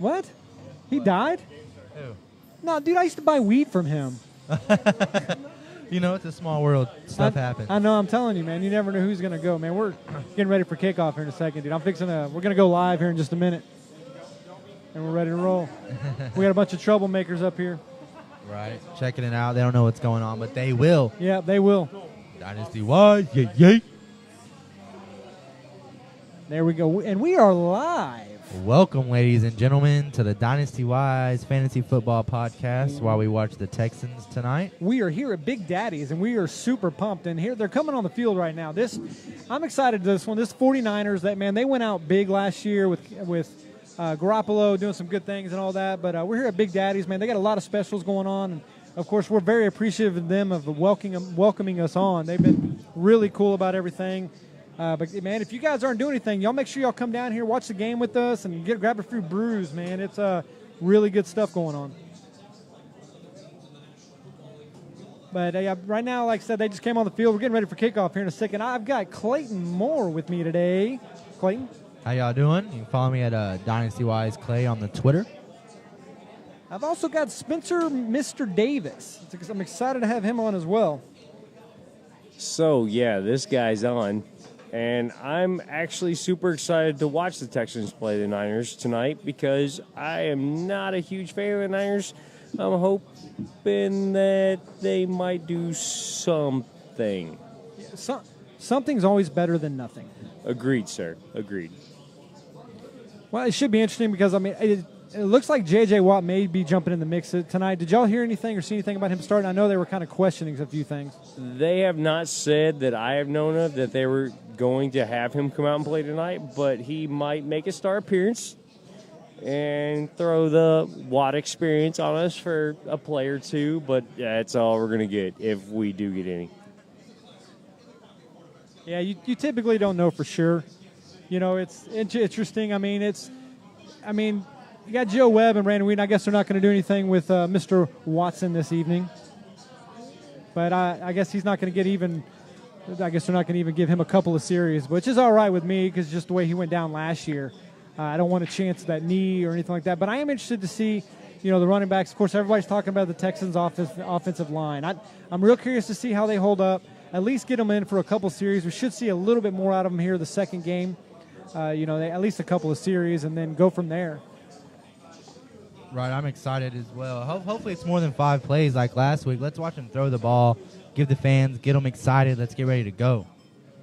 What? He died? Who? No, dude, I used to buy weed from him. You know, it's a small world. Stuff happens. I know. I'm telling you, man. You never know who's going to go, man. We're getting ready for kickoff here in a second, dude. We're going to go live here in just a minute. And we're ready to roll. We got a bunch of troublemakers up here. Right. Checking it out. They don't know what's going on, but they will. Yeah, they will. Dynasty Wise. Yay. There we go. And we are live. Welcome, ladies and gentlemen, to the Dynasty Wise Fantasy Football Podcast while we watch the Texans tonight. We are here at Big Daddy's, and we are super pumped. And here they're coming on the field right now. I'm excited to this one. This 49ers, they went out big last year with Garoppolo doing some good things and all that. But we're here at Big Daddy's, man. They got a lot of specials going on. And of course, we're very appreciative of them of welcoming us on. They've been really cool about everything. But, man, if you guys aren't doing anything, y'all make sure y'all come down here, watch the game with us, and grab a few brews, man. It's really good stuff going on. But right now, like I said, they just came on the field. We're getting ready for kickoff here in a second. I've got Clayton Moore with me today. Clayton? How y'all doing? You can follow me at DynastyWiseGuys on the Twitter. I've also got Spencer Mr. Davis. I'm excited to have him on as well. So, yeah, this guy's on. And I'm actually super excited to watch the Texans play the Niners tonight because I am not a huge fan of the Niners. I'm hoping that they might do something. Something's always better than nothing. Agreed, sir. Agreed. Well, it should be interesting because, it looks like J.J. Watt may be jumping in the mix tonight. Did y'all hear anything or see anything about him starting? I know they were kind of questioning a few things. They have not said that I have known of that they were going to have him come out and play tonight, but he might make a star appearance and throw the Watt experience on us for a play or two, but that's all we're going to get if we do get any. Yeah, you typically don't know for sure. You know, it's interesting. You got Joe Webb and Brandon Whedon. I guess they're not going to do anything with Mr. Watson this evening. But I guess he's not going to get even – I guess they're not going to even give him a couple of series, which is all right with me because just the way he went down last year. I don't want to chance that knee or anything like that. But I am interested to see, the running backs. Of course, everybody's talking about the Texans' offensive line. I'm real curious to see how they hold up, at least get them in for a couple series. We should see a little bit more out of them here the second game. At least a couple of series and then go from there. Right, I'm excited as well. Hopefully it's more than 5 plays like last week. Let's watch them throw the ball, give the fans, get them excited. Let's get ready to go.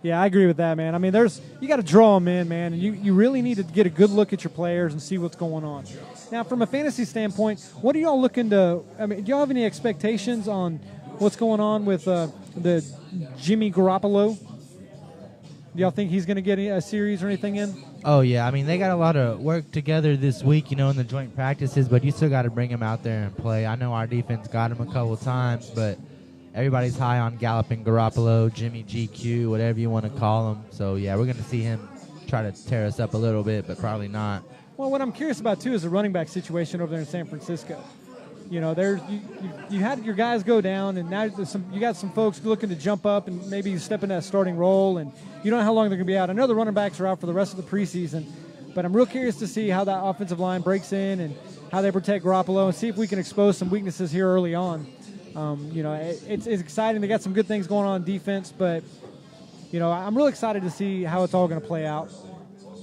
Yeah, I agree with that, man. You got to draw them in, man, and you really need to get a good look at your players and see what's going on. Now, from a fantasy standpoint, what are y'all looking to – do y'all have any expectations on what's going on with the Jimmy Garoppolo? Do y'all think he's going to get a series or anything in? Oh, yeah. They got a lot of work together this week, in the joint practices, but you still got to bring him out there and play. I know our defense got him a couple times, but everybody's high on Galloping Garoppolo, Jimmy GQ, whatever you want to call him. So, yeah, we're going to see him try to tear us up a little bit, but probably not. Well, what I'm curious about, too, is the running back situation over there in San Francisco. You had your guys go down, and now you got some folks looking to jump up and maybe step in that starting role, and you don't know how long they're going to be out. I know the running backs are out for the rest of the preseason, but I'm real curious to see how that offensive line breaks in and how they protect Garoppolo and see if we can expose some weaknesses here early on. It's exciting. They got some good things going on defense, but, I'm really excited to see how it's all going to play out.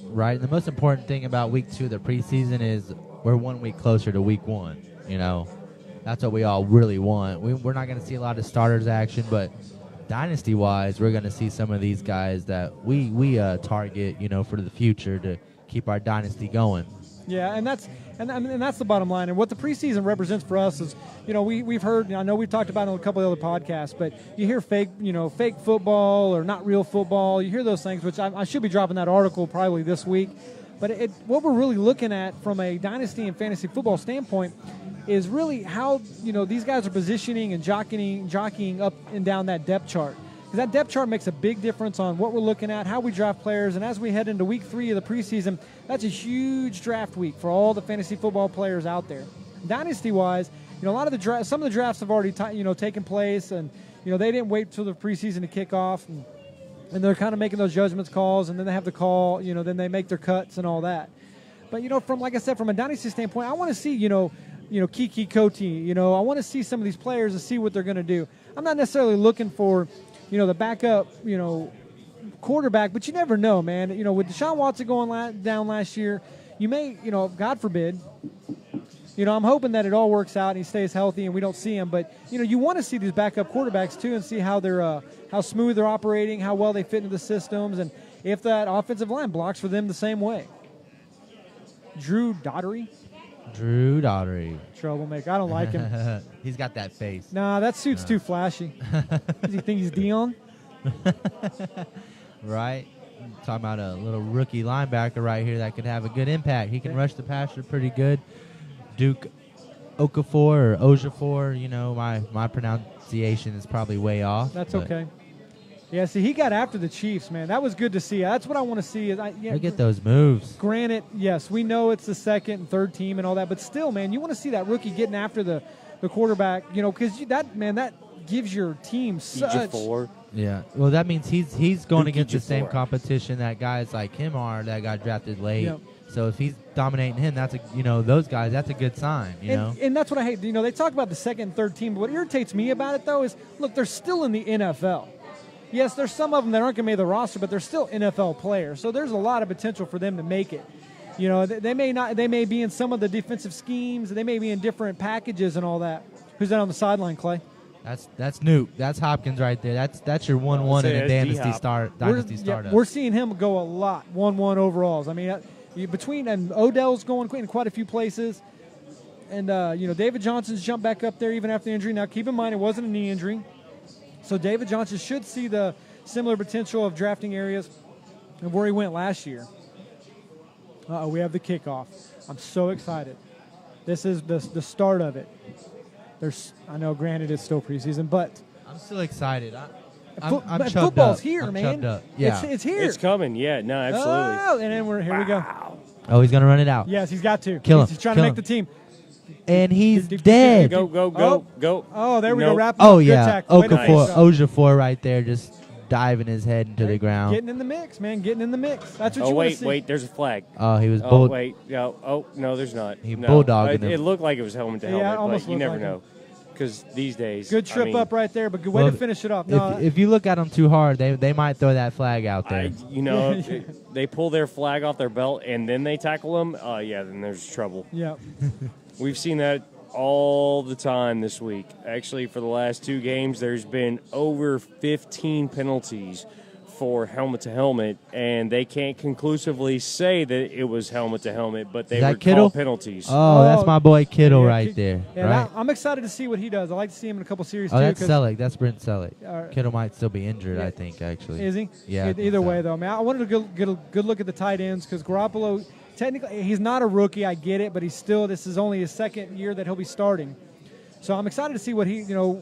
Right, and the most important thing about week 2 of the preseason is we're 1 week closer to week 1. That's what we all really want. We're not going to see a lot of starters action, but dynasty-wise, we're going to see some of these guys that we target, for the future to keep our dynasty going. Yeah, and that's the bottom line. And what the preseason represents for us is, we've heard. I know we've talked about it on a couple of other podcasts, but you hear fake football or not real football. You hear those things, which I should be dropping that article probably this week. But what we're really looking at from a dynasty and fantasy football standpoint is really how these guys are positioning and jockeying up and down that depth chart. Because that depth chart makes a big difference on what we're looking at, how we draft players, and as we head into week 3 of the preseason, that's a huge draft week for all the fantasy football players out there. Dynasty-wise, a lot of some of the drafts have already taken place, and they didn't wait till the preseason to kick off, and they're kind of making those judgment calls, and then they have the call, then they make their cuts and all that. But, from like I said, from a Dynasty standpoint, I want to see, Kiki Coty. I want to see some of these players and see what they're going to do. I'm not necessarily looking for, the backup, quarterback, but you never know, man. With Deshaun Watson going down last year, you may, God forbid, I'm hoping that it all works out and he stays healthy and we don't see him. But, you want to see these backup quarterbacks, too, and see how they're how smooth they're operating, how well they fit into the systems, and if that offensive line blocks for them the same way. Drew Daugherty. Troublemaker. I don't like him. He's got that face. Nah, that suit's too flashy. Does he think he's Dion? Right. Talking about a little rookie linebacker right here that could have a good impact. He can rush the passer pretty good. Duke Okafor or Ojafor, my pronunciation is probably way off. That's okay. Yeah, see, he got after the Chiefs, man. That was good to see. That's what I want to see. Look at those moves. Granted, yes, we know it's the second and third team and all that, but still, man, you want to see that rookie getting after the quarterback, because that gives your team such. Yeah, well, that means he's going against the same competition that guys like him are that got drafted late. Yep. So if he's dominating him, that's those guys. That's a good sign. And that's what I hate. They talk about the second and third team, but what irritates me about it though is, look, they're still in the NFL. Yes, there's some of them that aren't going to make the roster, but they're still NFL players. So there's a lot of potential for them to make it. They may not. They may be in some of the defensive schemes. They may be in different packages and all that. Who's that on the sideline, Clay? That's Nuke. That's Hopkins right there. That's your 1-1 in a Dynasty startup. Yeah, we're seeing him go a lot. 1-1 overalls. I mean, between and Odell's going in quite a few places, and David Johnson's jumped back up there even after the injury. Now keep in mind it wasn't a knee injury. So David Johnson should see the similar potential of drafting areas of where he went last year. We have the kickoff. I'm so excited. This is the start of it. I know, granted, it's still preseason, but I'm still excited. I'm football's up. here, I'm man. Up. Yeah, it's here. It's coming. Yeah, no, absolutely. Oh, and then here we go. Oh, he's gonna run it out. Yes, he's got to. Kill him. He's trying to make the team. And he's dead. Go. Oh, there we go. Wrap oh, good yeah. tackle. Ojafor right there, just diving his head into the ground. Getting in the mix, man. Getting in the mix. That's what you want to see. Wait, there's a flag. Oh, he was bull. Wait, no. Oh, no, there's not. He bulldogging him. It looked like it was helmet to helmet, almost but you never like know. Because these days. Good trip up right there, but good way to finish it off. No, if you look at them too hard, they might throw that flag out there. They pull their flag off their belt and then they tackle them. Then there's trouble. Yeah. We've seen that all the time this week. Actually, for the last 2 games, there's been over 15 penalties for helmet to helmet, and they can't conclusively say that it was helmet to helmet, but they were called penalties. Oh, that's my boy Kittle right there. Yeah, right? I'm excited to see what he does. I like to see him in a couple series too. Oh, that's Selleck. That's Brent Selleck. Kittle might still be injured, I think, actually. Is he? Yeah. Either way, though, man, I wanted to get a good look at the tight ends because Garoppolo, technically, he's not a rookie. I get it, but this is only his second year that he'll be starting. So I'm excited to see what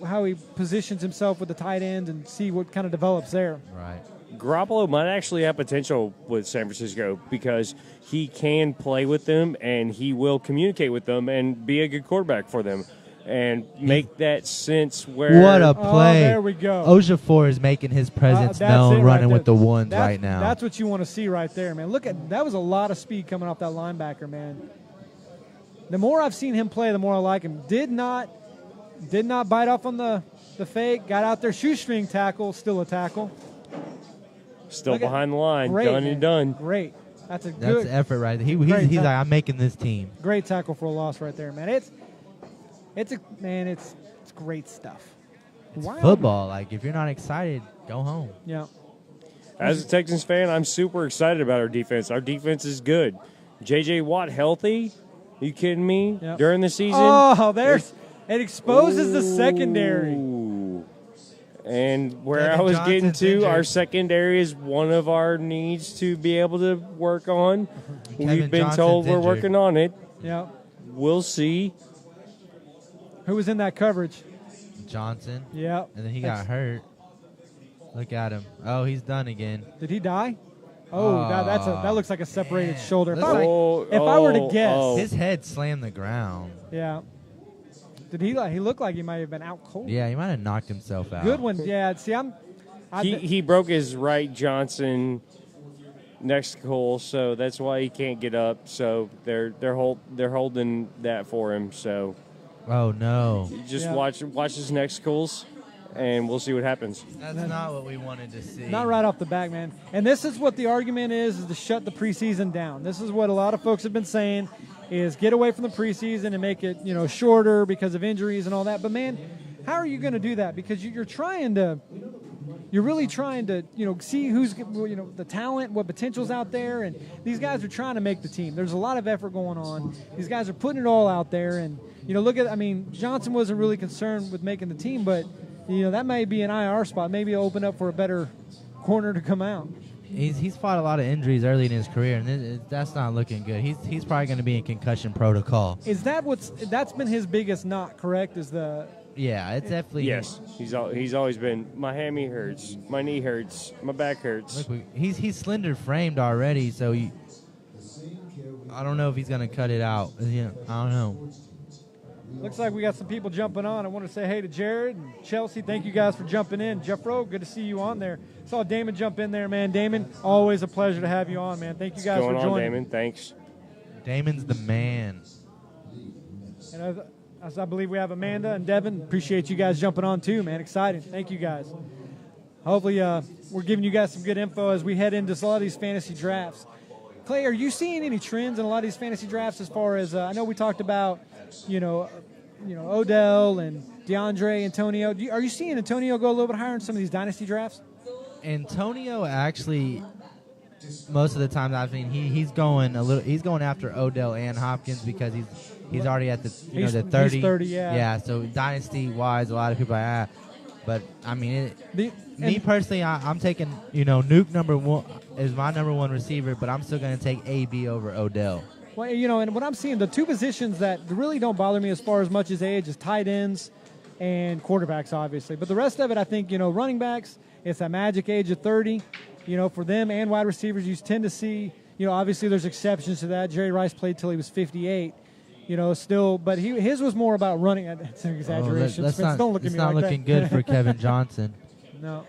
how he positions himself with the tight end and see what kind of develops there. Right. Garoppolo might actually have potential with San Francisco because he can play with them and he will communicate with them and be a good quarterback for them and make that sense where... What a play. Oh, there we go. Ojafor is making his presence known, running with the ones right now. That's what you want to see right there, man. Look at that was a lot of speed coming off that linebacker, man. The more I've seen him play, the more I like him. Did not bite off on the fake. Got out there, shoestring tackle, still a tackle. Still behind the line, great, done and done. Great. That's effort right there. He's like, I'm making this team. Great tackle for a loss right there, man. It's great stuff. It's football. Like, if you're not excited, go home. Yeah. As a Texans fan, I'm super excited about our defense. Our defense is good. J.J. Watt healthy? Are you kidding me? Yep. During the season? Oh, it exposes the secondary. And where Devin I was Johnson's getting to, injured. our secondary is one of our needs to be able to work on. We've been told we're working on it. Yeah. We'll see. Who was in that coverage? Johnson. Yeah. And then he got hurt. Look at him. Oh, he's done again. Did he die? Oh, that looks like a separated shoulder. If I were to guess. His head slammed the ground. Yeah. Did he looked like he might have been out cold. Yeah, he might have knocked himself out. Good one. Yeah, see, he broke his right Johnson next hole, so that's why he can't get up. So they're holding that for him. So Oh no, just watch his next holes, and we'll see what happens. that's not what we wanted to see. Not right off the back, man. And this is what the argument is to shut the preseason down. This is what a lot of folks have been saying, is get away from the preseason and make it, shorter because of injuries and all that. But, man, how are you going to do that? Because you're really trying to, see who's, the talent, what potential's out there. And these guys are trying to make the team. There's a lot of effort going on. These guys are putting it all out there. And, Johnson wasn't really concerned with making the team, but – that may be an IR spot. Maybe it'll open up for a better corner to come out. He's fought a lot of injuries early in his career, and that's not looking good. He's probably going to be in concussion protocol. Is that that's been his biggest knock? Correct? It's definitely yes. He's always been, my hammy hurts, my knee hurts, my back hurts. Look, he's slender framed already, so I don't know if he's going to cut it out. I don't know. Looks like we got some people jumping on. I want to say hey to Jared and Chelsea. Thank you guys for jumping in. Jeffro, good to see you on there. Saw Damon jump in there, man. Damon, always a pleasure to have you on, man. Thank you guys for joining. What's going on, Damon? Thanks. Damon's the man. And as I believe we have Amanda and Devin. Appreciate you guys jumping on too, man. Exciting. Thank you guys. Hopefully we're giving you guys some good info as we head into a lot of these fantasy drafts. Clay, are you seeing any trends in a lot of these fantasy drafts as far as I know we talked about, Odell and DeAndre, Antonio. Are you seeing Antonio go a little bit higher in some of these dynasty drafts? Antonio actually, most of the time I've seen he's going after Odell and Hopkins because he's already at the the 30. He's 30, yeah. Yeah, so dynasty wise, a lot of people are but me personally, I'm taking Nuke number one is my number one receiver, but I'm still going to take AB over Odell. Well, and what I'm seeing, the two positions that really don't bother me as far as much as age is tight ends and quarterbacks, obviously. But the rest of it, I think, running backs, it's that magic age of 30. For them and wide receivers, you tend to see, obviously there's exceptions to that. Jerry Rice played till he was 58, still. But his was more about running. That's an exaggeration. Don't look at me like that. It's not looking good for Kevin Johnson. No.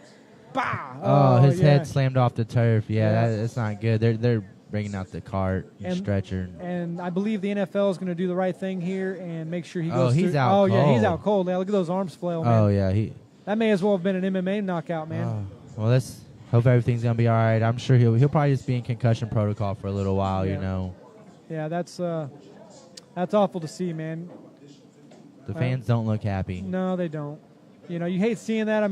Bah! Oh, his head slammed off the turf. Yeah, that's not good. They're bringing out the cart and stretcher. And I believe the NFL is going to do the right thing here and make sure he goes he's through. out cold. Yeah, he's out cold. Now look at those arms flail, man. Oh, yeah. That may as well have been an MMA knockout, man. Well, let's hope everything's going to be all right. I'm sure he'll probably just be in concussion protocol for a little while, Yeah, that's awful to see, man. The fans don't look happy. No, they don't. You hate seeing that.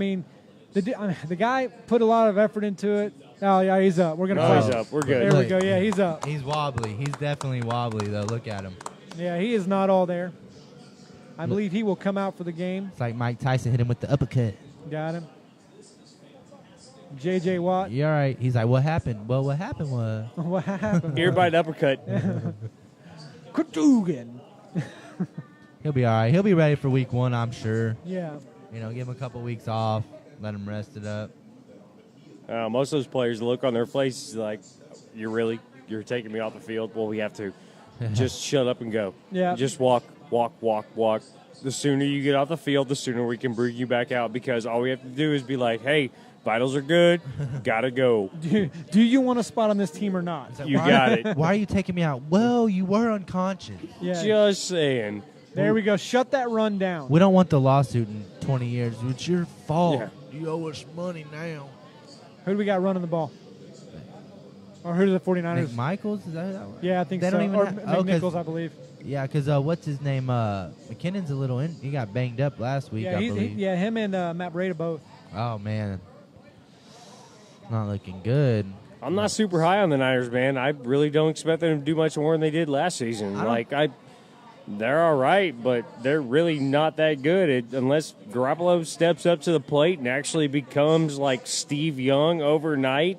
The guy put a lot of effort into it. Oh, yeah, he's up. We're going to he's up. We're good. There we go. Yeah, he's up. He's wobbly. He's definitely wobbly, though. Look at him. Yeah, he is not all there. I believe he will come out for the game. It's like Mike Tyson hit him with the uppercut. Got him. J.J. Watt. You all right? He's like, what happened? Well, what happened was... What happened? Earbite uppercut. Kutugan. He'll be all right. He'll be ready for week 1, I'm sure. Yeah. Give him a couple weeks off. Let him rest it up. Most of those players, the look on their face is like, you're taking me off the field? Well, we have to. Just shut up and go. Yeah. Just walk. The sooner you get off the field, the sooner we can bring you back out because all we have to do is be like, hey, vitals are good. Gotta go. Do you want a spot on this team or not? You got it. Why are you taking me out? Well, you were unconscious. Yeah. Just saying. There we go. Shut that run down. We don't want the lawsuit in 20 years. It's your fault. Yeah. You owe us money now. Who do we got running the ball? Or who do the 49ers? Nick Michaels? Is that yeah, I think they so. Don't even or have, Nichols, I believe. Yeah, because what's his name? McKinnon's a little in. He got banged up last week, I believe. Him and Matt Breida both. Oh, man. Not looking good. I'm not super high on the Niners, man. I really don't expect them to do much more than they did last season. They're all right, but they're really not that good unless Garoppolo steps up to the plate and actually becomes like Steve Young overnight.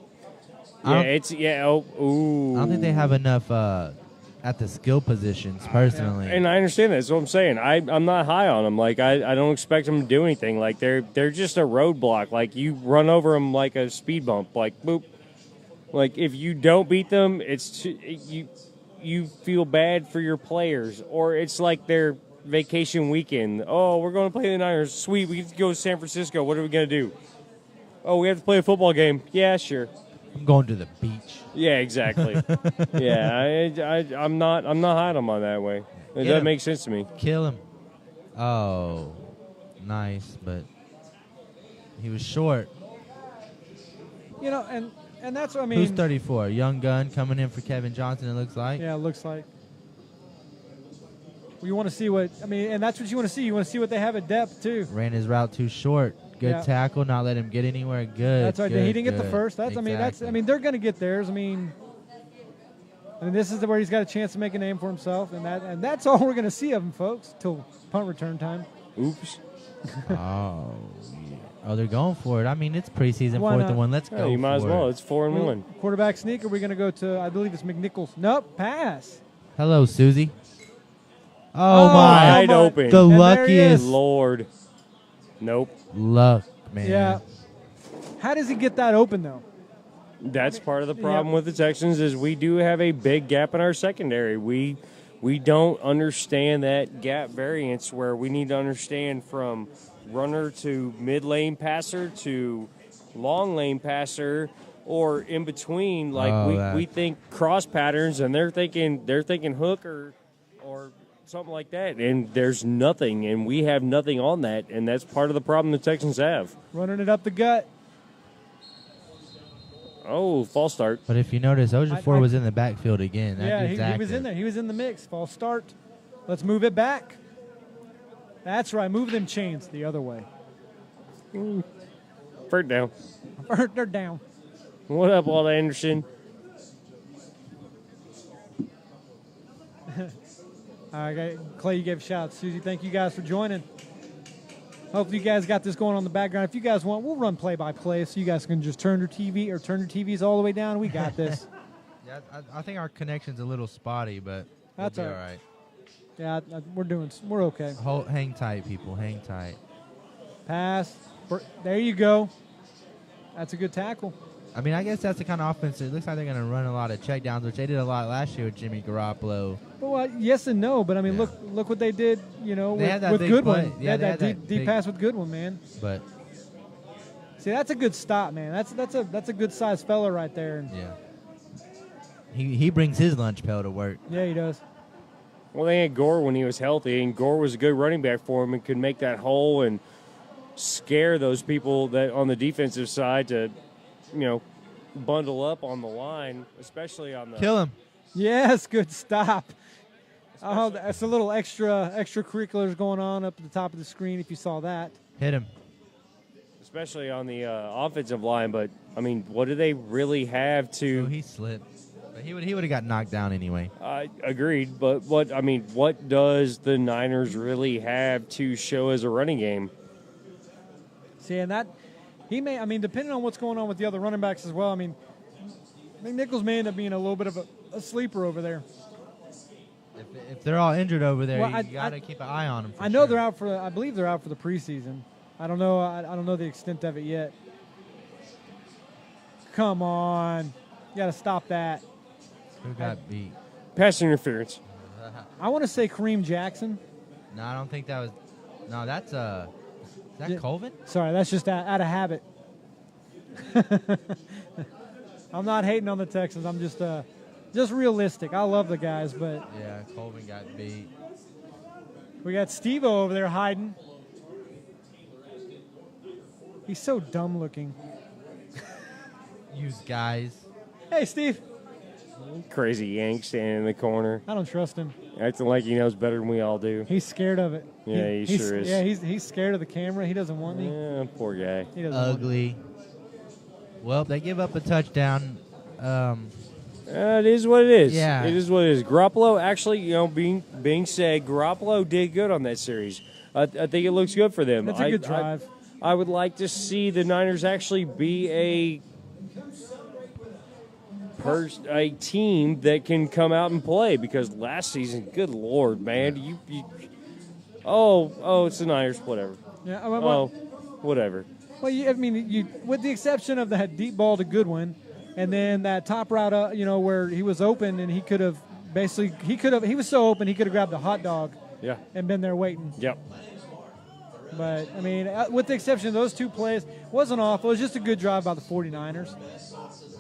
I don't think they have enough at the skill positions, personally. And I understand that. That's what I'm saying. I'm not high on them. Like I don't expect them to do anything. Like they're just a roadblock. Like you run over them like a speed bump. Like boop. Like if you don't beat them, you feel bad for your players, or it's like their vacation weekend. Oh, we're going to play the Niners. Sweet, we get to go to San Francisco. What are we going to do? Oh, we have to play a football game. Yeah, sure. I'm going to the beach. Yeah, exactly. Yeah, I'm not hiding him on that way. It Get doesn't him. make sense to me. Kill him. Oh, nice, but he was short. You know, and that's what I mean. Who's 34? Young gun coming in for Kevin Johnson, it looks like. Yeah, it looks like. You want to see what I mean, and that's what you want to see. You want to see what they have at depth too. Ran his route too short. Good tackle, not let him get anywhere. Good. That's right. Good, He didn't get the good. first. That's Exactly. I mean they're going to get theirs. I mean this is where he's got a chance to make a name for himself, and that's all we're going to see of him, folks, till punt return time. Oops. Oh, yeah. Oh, they're going for it. I mean, it's preseason, Why 4th not? and 1. Let's Yeah, go. you might as for well. it. It's 4-1. Quarterback sneak. Are we going to go to? I believe it's McNichols. Nope, pass. Hello, Susie. Oh, Oh, my. Wide my. open. The And there he luckiest is. Lord. Nope. luck, man. Yeah. How does he get that open though? That's part of the problem with the Texans is we do have a big gap in our secondary. We don't understand that gap variance where we need to understand from runner to mid-lane passer to long lane passer or in between. Like we think cross patterns and they're thinking hook or something like that, and there's nothing, and we have nothing on that, and that's part of the problem the Texans have. Running it up the gut. Oh, false start. But if you notice, Ojapor was in the backfield again. That Yeah, dude's he was active. in there. He was in the mix. False start. Let's move it back. That's right. Move them chains the other way. Third down. They're down. What up, Walt Anderson? All right, Clay, you gave a shout out. Susie, thank you guys for joining. Hopefully you guys got this going on the background. If you guys want, we'll run play-by-play so you guys can just turn your TV or turn your TVs all the way down. We got this. Yeah, I think our connection's a little spotty, but That's we'll be all all right. Yeah, we're okay. Hang tight, people. Hang tight. Pass. There you go. That's a good tackle. I mean, I guess that's the kind of offense. It looks like they're going to run a lot of checkdowns, which they did a lot last year with Jimmy Garoppolo. Well, yes and no, but I mean, Yeah. look what they did. You know, They had that with big Goodwin. play. Yeah, They had they that had that deep big- pass with Goodwin, man. But See, that's a good stop, man. That's a good sized fella right there. And yeah, he brings his lunch pail to work. yeah, he does. Well, they had Gore when he was healthy, and Gore was a good running back for him and could make that hole and scare those people that on the defensive side to, bundle up on the line, especially on the. Kill him. Yes, good stop. Oh, that's a little extracurriculars going on up at the top of the screen. If you saw that, Hit him. Especially on the offensive line, but I mean, what do they really have Oh, to? he slipped. But he would have got knocked down anyway. Agreed, but what does the Niners really have to show as a running game? see, and that he may. I mean, depending on what's going on with the other running backs as well. I mean, Nichols may end up being a little bit of a sleeper over there. If they're all injured over there, Well, you got to keep an eye on them. I know they're out for. I believe they're out for the preseason. I don't know. I don't know the extent of it yet. Come on, you got to stop that. Who got beat? Pass interference. I want to say Kareem Jackson. No, I don't think that was. No, that's is that Yeah. Colvin? Sorry, that's just out of habit. I'm not hating on the Texans. I'm just realistic. I love the guys, but Yeah, Colvin got beat. we got Steve-O over there hiding. He's so dumb looking. Use guys. Hey, Steve. Crazy Yank standing in the corner, I don't trust him. acting like he knows better than we all do. He's scared of it. Yeah, he he's, sure is. Yeah, he's scared of the camera. He doesn't want me. Yeah, poor guy. He doesn't want me. Ugly. Well, they give up a touchdown. It is what it is. Yeah. It is what it is. Garoppolo, actually, being said, Garoppolo did good on that series. I think it looks good for them. That's a good drive. I would like to see the Niners actually be a team that can come out and play, because last season, good Lord, man, it's the Niners, whatever. Yeah, well, Whatever. well, you with the exception of that deep ball to Goodwin, and then that top route, where he was open and he was so open he could have grabbed a hot dog Yeah. and been there waiting. Yep. But, I mean, with the exception of those two plays, wasn't awful. It was just a good drive by the 49ers.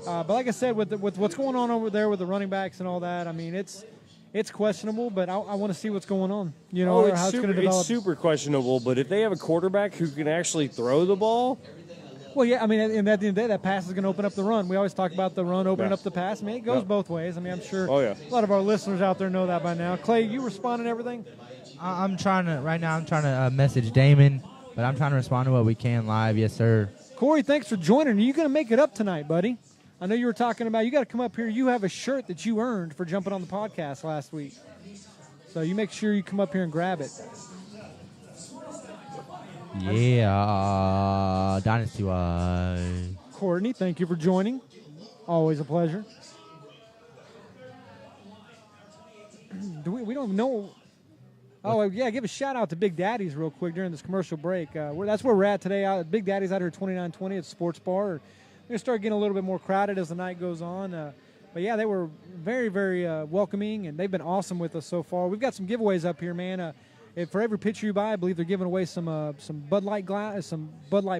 But like I said, with what's going on over there with the running backs and all that, I mean, it's questionable, but I want to see what's going on. You know, how it's going to develop. It's super questionable, but if they have a quarterback who can actually throw the ball. Well, yeah, I mean, and at the end of the day, that pass is going to open up the run. We always talk about the run opening up the pass. I mean, it goes both ways. I mean, I'm sure a lot of our listeners out there know that by now. Clay, you responding to everything? I'm trying to message Damon, but I'm trying to respond to what we can live. Yes, sir. Corey, thanks for joining. Are you going to make it up tonight, buddy? I know you were talking about you got to come up here. You have a shirt that you earned for jumping on the podcast last week. So you make sure you come up here and grab it. Yeah, Dynasty-wise. Courtney, thank you for joining. Always a pleasure. We don't know. Oh, yeah, give a shout-out to Big Daddy's real quick during this commercial break. That's where we're at today. Big Daddy's out here at 2920 at Sports Bar. We're going to start getting a little bit more crowded as the night goes on. But, yeah, they were very, very welcoming, and they've been awesome with us so far. We've got some giveaways up here, man. For every pitcher you buy, I believe they're giving away some Bud Light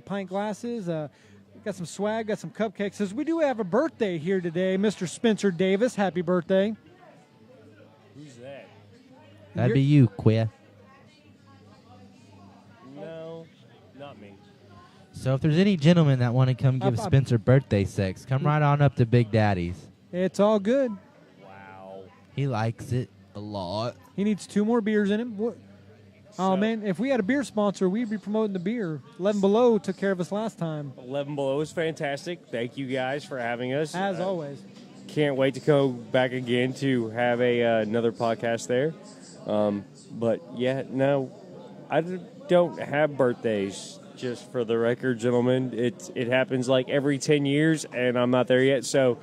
pint glasses. Got some swag, got some cupcakes. Says we do have a birthday here today, Mr. Spencer Davis. Happy birthday! Who's that? That'd be you, Quia. No, not me. So if there's any gentlemen that want to come give Spencer birthday sex, come right on up to Big Daddy's. It's all good. Wow. He likes it a lot. He needs 2 more beers in him. Oh, man, if we had a beer sponsor, we'd be promoting the beer. 11 Below took care of us last time. 11 Below is fantastic. Thank you guys for having us. As always. Can't wait to go back again to have another podcast there. But, yeah, no, I don't have birthdays, just for the record, gentlemen. It happens like every 10 years, and I'm not there yet. So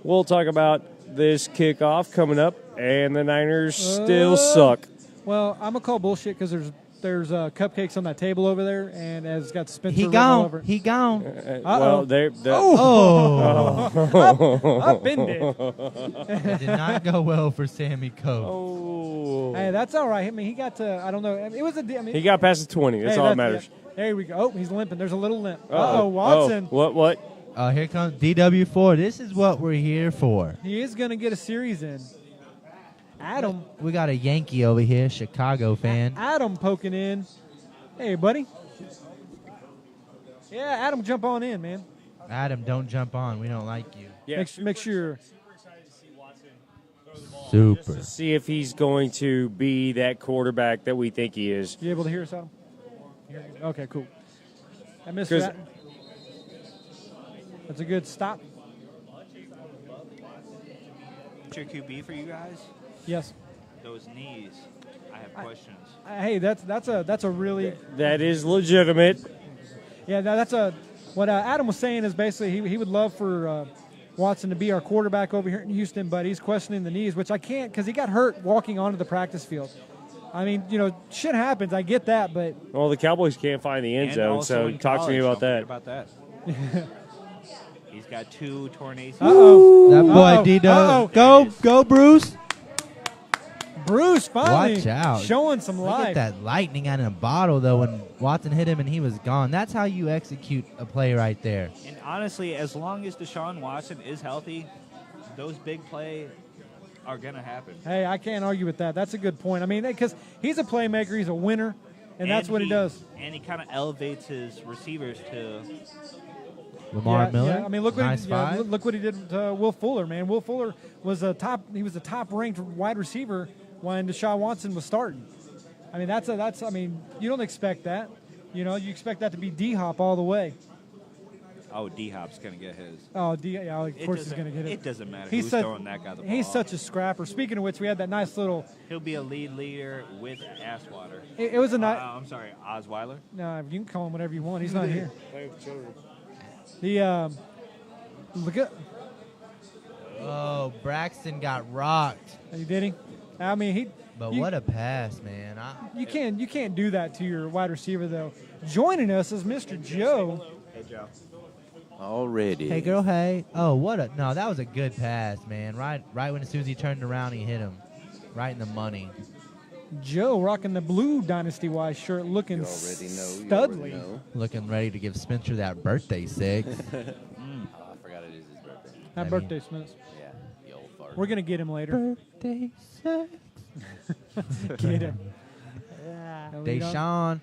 we'll talk about this kickoff coming up, and the Niners still suck. Well, I'm going to call bullshit because there's cupcakes on that table over there, and it's got Spencer He written all over gone. it. He gone. Well, Upended. It did not go well for Sammy Coe. Oh. Hey, that's all right. I mean, he got to, I don't know. It was He got past the 20. That's all that matters. Yeah. There we go. Oh, he's limping. There's a little limp. Uh-oh, Watson. What? Here comes DW4. This is what we're here for. He is going to get a series in. Adam. We got a Yankee over here, Chicago fan. Adam poking in. Hey, buddy. Yeah, Adam, jump on in, man. Adam, don't jump on. We don't like you. Yeah. Make sure. Super. Just to see if he's going to be that quarterback that we think he is. You able to hear us, Adam? Okay, cool. I missed that. That's a good stop. Your QB for you guys? Yes. Those knees. I have questions. Hey, that's a really. That is legitimate. Yeah, that's what Adam was saying is basically he would love for Watson to be our quarterback over here in Houston, but he's questioning the knees, which I can't because he got hurt walking onto the practice field. I mean, shit happens. I get that, but well, the Cowboys can't find the end zone, so talk to me about that. He's got 2 torn ACLs. That boy D-Dub. Go, Bruce. Bruce finally Watch out. Showing some life. Look at that lightning out in a bottle, though, when Watson hit him and he was gone. That's how you execute a play right there. And honestly, as long as Deshaun Watson is healthy, those big plays are going to happen. Hey, I can't argue with that. That's a good point. I mean, because he's a playmaker, he's a winner, and that's what he does. And he kind of elevates his receivers to Lamar Miller. Yeah. I mean, look what he did with Will Fuller, man. Will Fuller was he was the top-ranked wide receiver when Deshaun Watson was starting. I mean, I mean, you don't expect that. You expect that to be D-Hop all the way. Oh, D-Hop's going to get his. Oh, of course he's going to get it. It doesn't matter who's throwing that guy the ball. He's such a scrapper. Speaking of which, we had that nice little. He'll be a leader with Asswater. It was a nice. I'm sorry, Osweiler. No, you can call him whatever you want. He's not here. The look at. Oh, Braxton got rocked. Did he? I mean, what a pass, man! You can't do that to your wide receiver though. Joining us is Mr. Joe. Hey, Joe. Already. Hey, girl, hey. Oh, that was a good pass, man. Right when as soon as he turned around, he hit him. Right in the money. Joe rocking the blue Dynasty Wise shirt, looking You already know. studly. Looking ready to give Spencer that birthday six. Oh, I forgot it is his birthday. Happy birthday, Smith. Yeah, the old fart. We're gonna get him later. Birthday sex. Get him. There we go. Deshaun.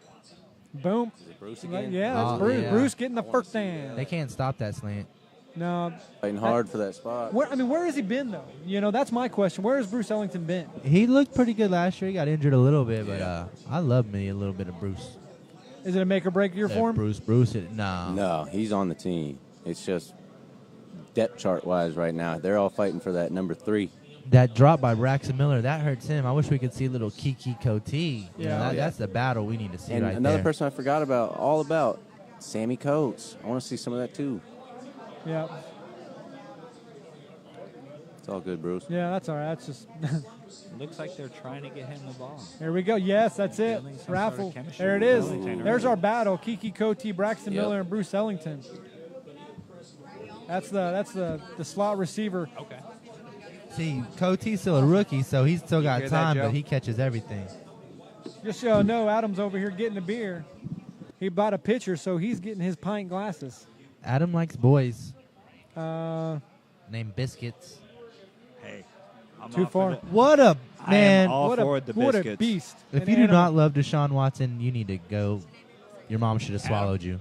Boom. Is it Bruce again? Yeah, that's Oh, Bruce. yeah. Bruce getting the I wanna first see down. They can't stop that slant. No. Fighting hard for that spot. Where has he been though? You know, that's my question. Where has Bruce Ellington been? He looked pretty good last year. He got injured a little bit, but I love me a little bit of Bruce. Is it a make or break year for him? Bruce. No. No, he's on the team. It's just depth chart wise right now. They're all fighting for that number 3. That drop by Braxton Miller, that hurts him. I wish we could see little Kiki Coty. You know, Yeah. that's the battle we need to see And right another there. person I forgot about, Sammy Coates. I want to see some of that too. Yeah. It's all good, Bruce. Yeah, that's all right. That's just. Looks like they're trying to get him the ball. Here we go. Yes, that's it. Building some Raffle. sort of chemistry There it with is. Ellington There's early. our battle. Kiki Coty, Braxton Yep. Miller, and Bruce Ellington. That's the slot receiver. Okay. See, Coty's still a rookie, so he's still got hear that, time, Joe? but he catches everything. Just so you know, Adam's over here getting a beer. He bought a pitcher, so he's getting his pint glasses. Adam likes boys named Biscuits. Hey. I'm Too all for far. the- What a I man. am all what for a the what a biscuits. beast! If An you do animal. not love Deshaun Watson, you need to go. Your mom should have swallowed you.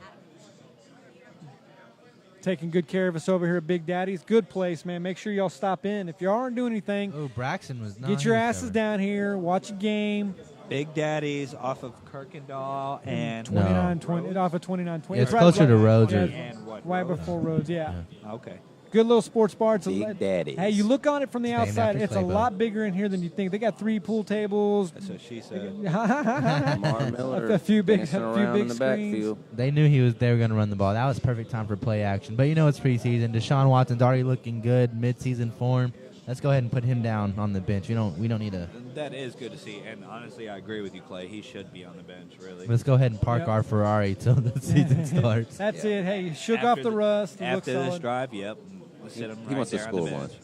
Taking good care of us over here at Big Daddy's, good place, man. Make sure y'all stop in. If you aren't doing anything, Oh, Braxton was not. get your asses down here, watch a game. Big Daddy's off of Kirkendall and 29-20 off of 29-20. Yeah, it's closer to Rhodes or- and what? Right Rhodes? before Roads, yeah. Okay. Good little sports bar. It's Big Daddy's. Hey, you look on it from the It's named outside, after it's a Claybo. lot bigger in here than you think. They got 3 pool tables. That's what she said. Lamar Miller A few big- dancing a few around big in the screens. backfield. They knew they were going to run the ball. That was perfect time for play action. But you know it's preseason. Deshaun Watson's already looking good, midseason form. Let's go ahead and put him down on the bench. We don't need to. That is good to see, and honestly, I agree with you, Clay. He should be on the bench, really. Let's go ahead and park Yep. our Ferrari till the season starts. That's Yeah. it. Hey, you shook After off the rust. You look After this solid. drive, yep. We'll sit him He right wants to there on score the bench. once.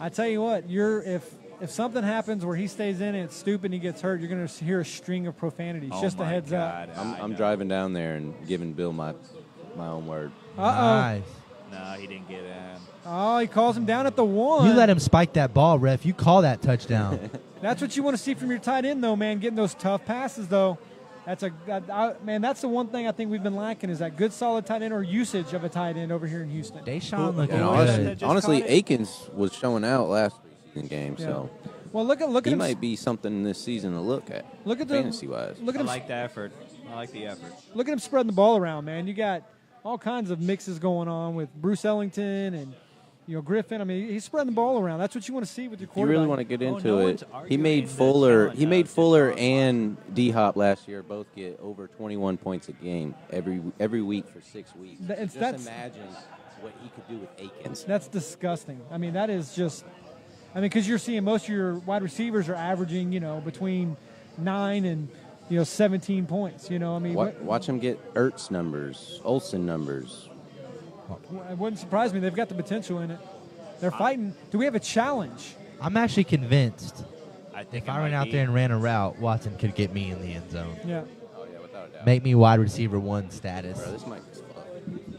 I tell you what, if something happens where he stays in and it's stupid and he gets hurt, you're going to hear a string of profanities. Oh Just a my heads God, up. I I'm know. driving down there and giving Bill my own word. Nice. No, he didn't get in. Oh, he calls him down at the 1. You let him spike that ball, ref. You call that touchdown. That's what you want to see from your tight end, though, man. Getting those tough passes, though. That's the one thing I think we've been lacking is that good, solid tight end or usage of a tight end over here in Houston. Deshaun looking And Oh, good. yeah. Just honestly, caught it. Akins was showing out last preseason game, so Well, look at he him. might be something this season to look at. Look at the fantasy wise. Look at I him. like the effort. I like the effort. Look at him spreading the ball around, man. You got all kinds of mixes going on with Bruce Ellington and Griffin. I mean, he's spreading the ball around. That's what you want to see with your If you quarterback. really want to get into no it, one's he arguing made the Fuller. talent He now. made It's Fuller just and D Hop last year both get over 21 points a game every week for 6 weeks. That's- So that's- just imagine what he could do with Akins. That's disgusting. I mean, that is just. I mean, because you're seeing most of your wide receivers are averaging, between 9 and 17 points. I mean, Watch him get Ertz numbers, Olsen numbers. it wouldn't surprise me. They've got the potential in it. They're fighting. Do we have a challenge? I'm actually convinced I think if I ran out there and ran a route, Watson could get me in the end zone. Yeah. Oh yeah, without a doubt. Make me wide receiver 1 status. Bro, this mic is fucked.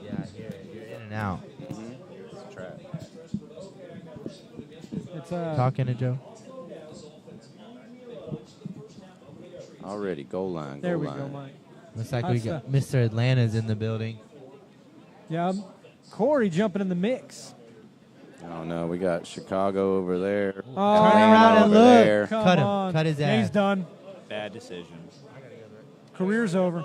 Yeah, you're in and out. It's trash. It's Talking to Joe. Already goal line. There goal we line. go, Mike. Looks like we That's got Mr. Atlanta's in the building. Yeah, Corey jumping in the mix. Oh no, we got Chicago over there. Oh, Turn Atlanta around and over look. there. Come Cut him. on. Cut his Yeah, he's ass. done. Bad decision. Career's over.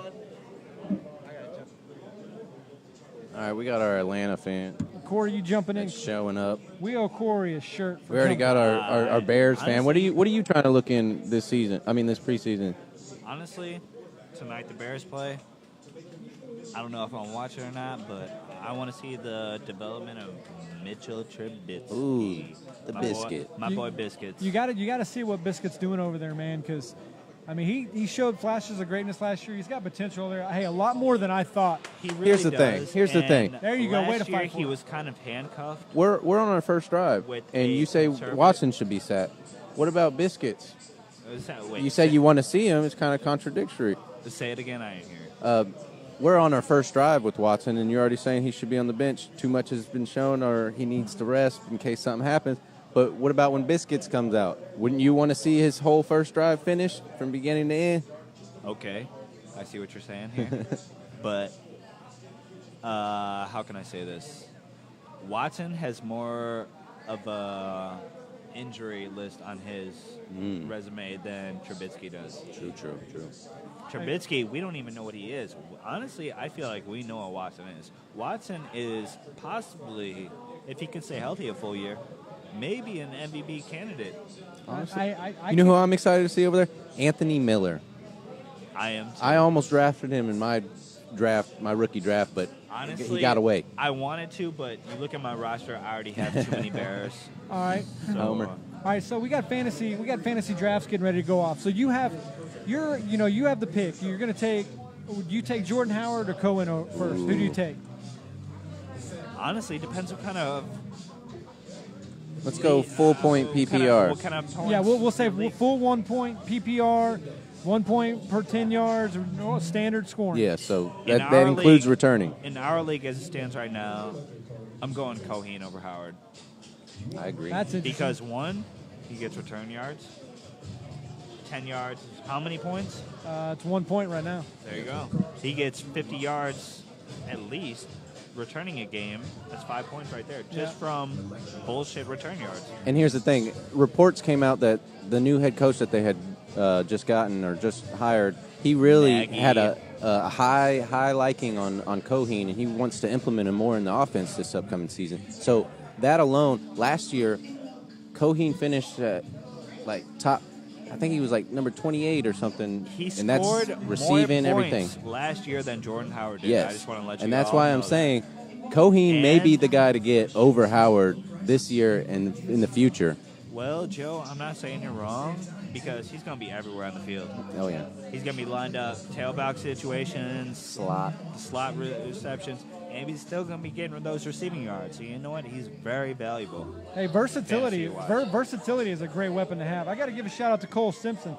All right, we got our Atlanta fan Corey, you jumping in? that's showing up. We owe Corey a shirt. For We already coming. got our Bears fan. What are you trying to look in this season? I mean, this preseason. Honestly, tonight the Bears play. I don't know if I'm watching or not, but I want to see the development of Mitchell Trubisky. Ooh, the My biscuit. Boy, my boy Biscuits. You got to see what Biscuit's doing over there, man. Because, I mean, he showed flashes of greatness last year. He's got potential there. Hey, a lot more than I thought. He really Here's the thing. does, Here's the thing. and There you go. Way to last year, fight for he it. was kind of handcuffed. We're on our first drive, With and a you say conservative- Watson should be sat. What about biscuits? Wait, You said you want to see him. It's kind of contradictory. Say it again. I didn't hear it. We're on our first drive with Watson, and you're already saying he should be on the bench. Too much has been shown, or he needs to rest in case something happens. But what about when Biscuits comes out? Wouldn't you want to see his whole first drive finished from beginning to end? Okay, I see what you're saying here. But how can I say this? Watson has more of a injury list on his resume than Trubisky does. True. Trubisky, we don't even know what he is. Honestly, I feel like we know what Watson is. Watson is possibly, if he can stay healthy a full year, maybe an MVP candidate. Honestly. You know who I'm excited to see over there? Anthony Miller. I am too. I almost drafted him in my rookie draft, but Honestly, he got away. I wanted to, but you look at my roster, I already have too many Bears. All right. So, Homer. All right, so we got fantasy drafts getting ready to go off. So you have the pick. You're going to take. Do you take Jordan Howard or Cohen first? Who do you take? honestly, depends what kind of. Let's go full point PPR. What kind of points? Yeah, we'll say full 1 point PPR, 1 point per 10 yards, or standard scoring. Yeah, so In that our includes league- returning. In our league as it stands right now, I'm going Cohen over Howard. I agree. That's interesting. Because one, he gets return yards. 10 yards. How many points? It's 1 point right now. There you go. He gets 50 yards at least returning a game. That's 5 points right there just from bullshit return yards. And here's the thing. Reports came out that the new head coach that they had just gotten or just hired, he really Nagy. had a high liking on Cohen, and he wants to implement him more in the offense this upcoming season. So that alone, last year, Cohen finished at top. I think he was number 28 or something. He and scored that's receiving more everything. points last year than Jordan Howard did. Yes, I just want to let you and that's all why know I'm that. saying Cohen may be And- the guy to get over Howard this year and in the future. Well, Joe, I'm not saying you're wrong because he's going to be everywhere on the field. Oh yeah, He's going to be lined up, tailback situations, slot receptions, and he's still going to be getting those receiving yards. So you know what? He's very valuable. Hey, versatility. Fantasy-wise. Versatility is a great weapon to have. I got to give a shout out to Cole Simpson.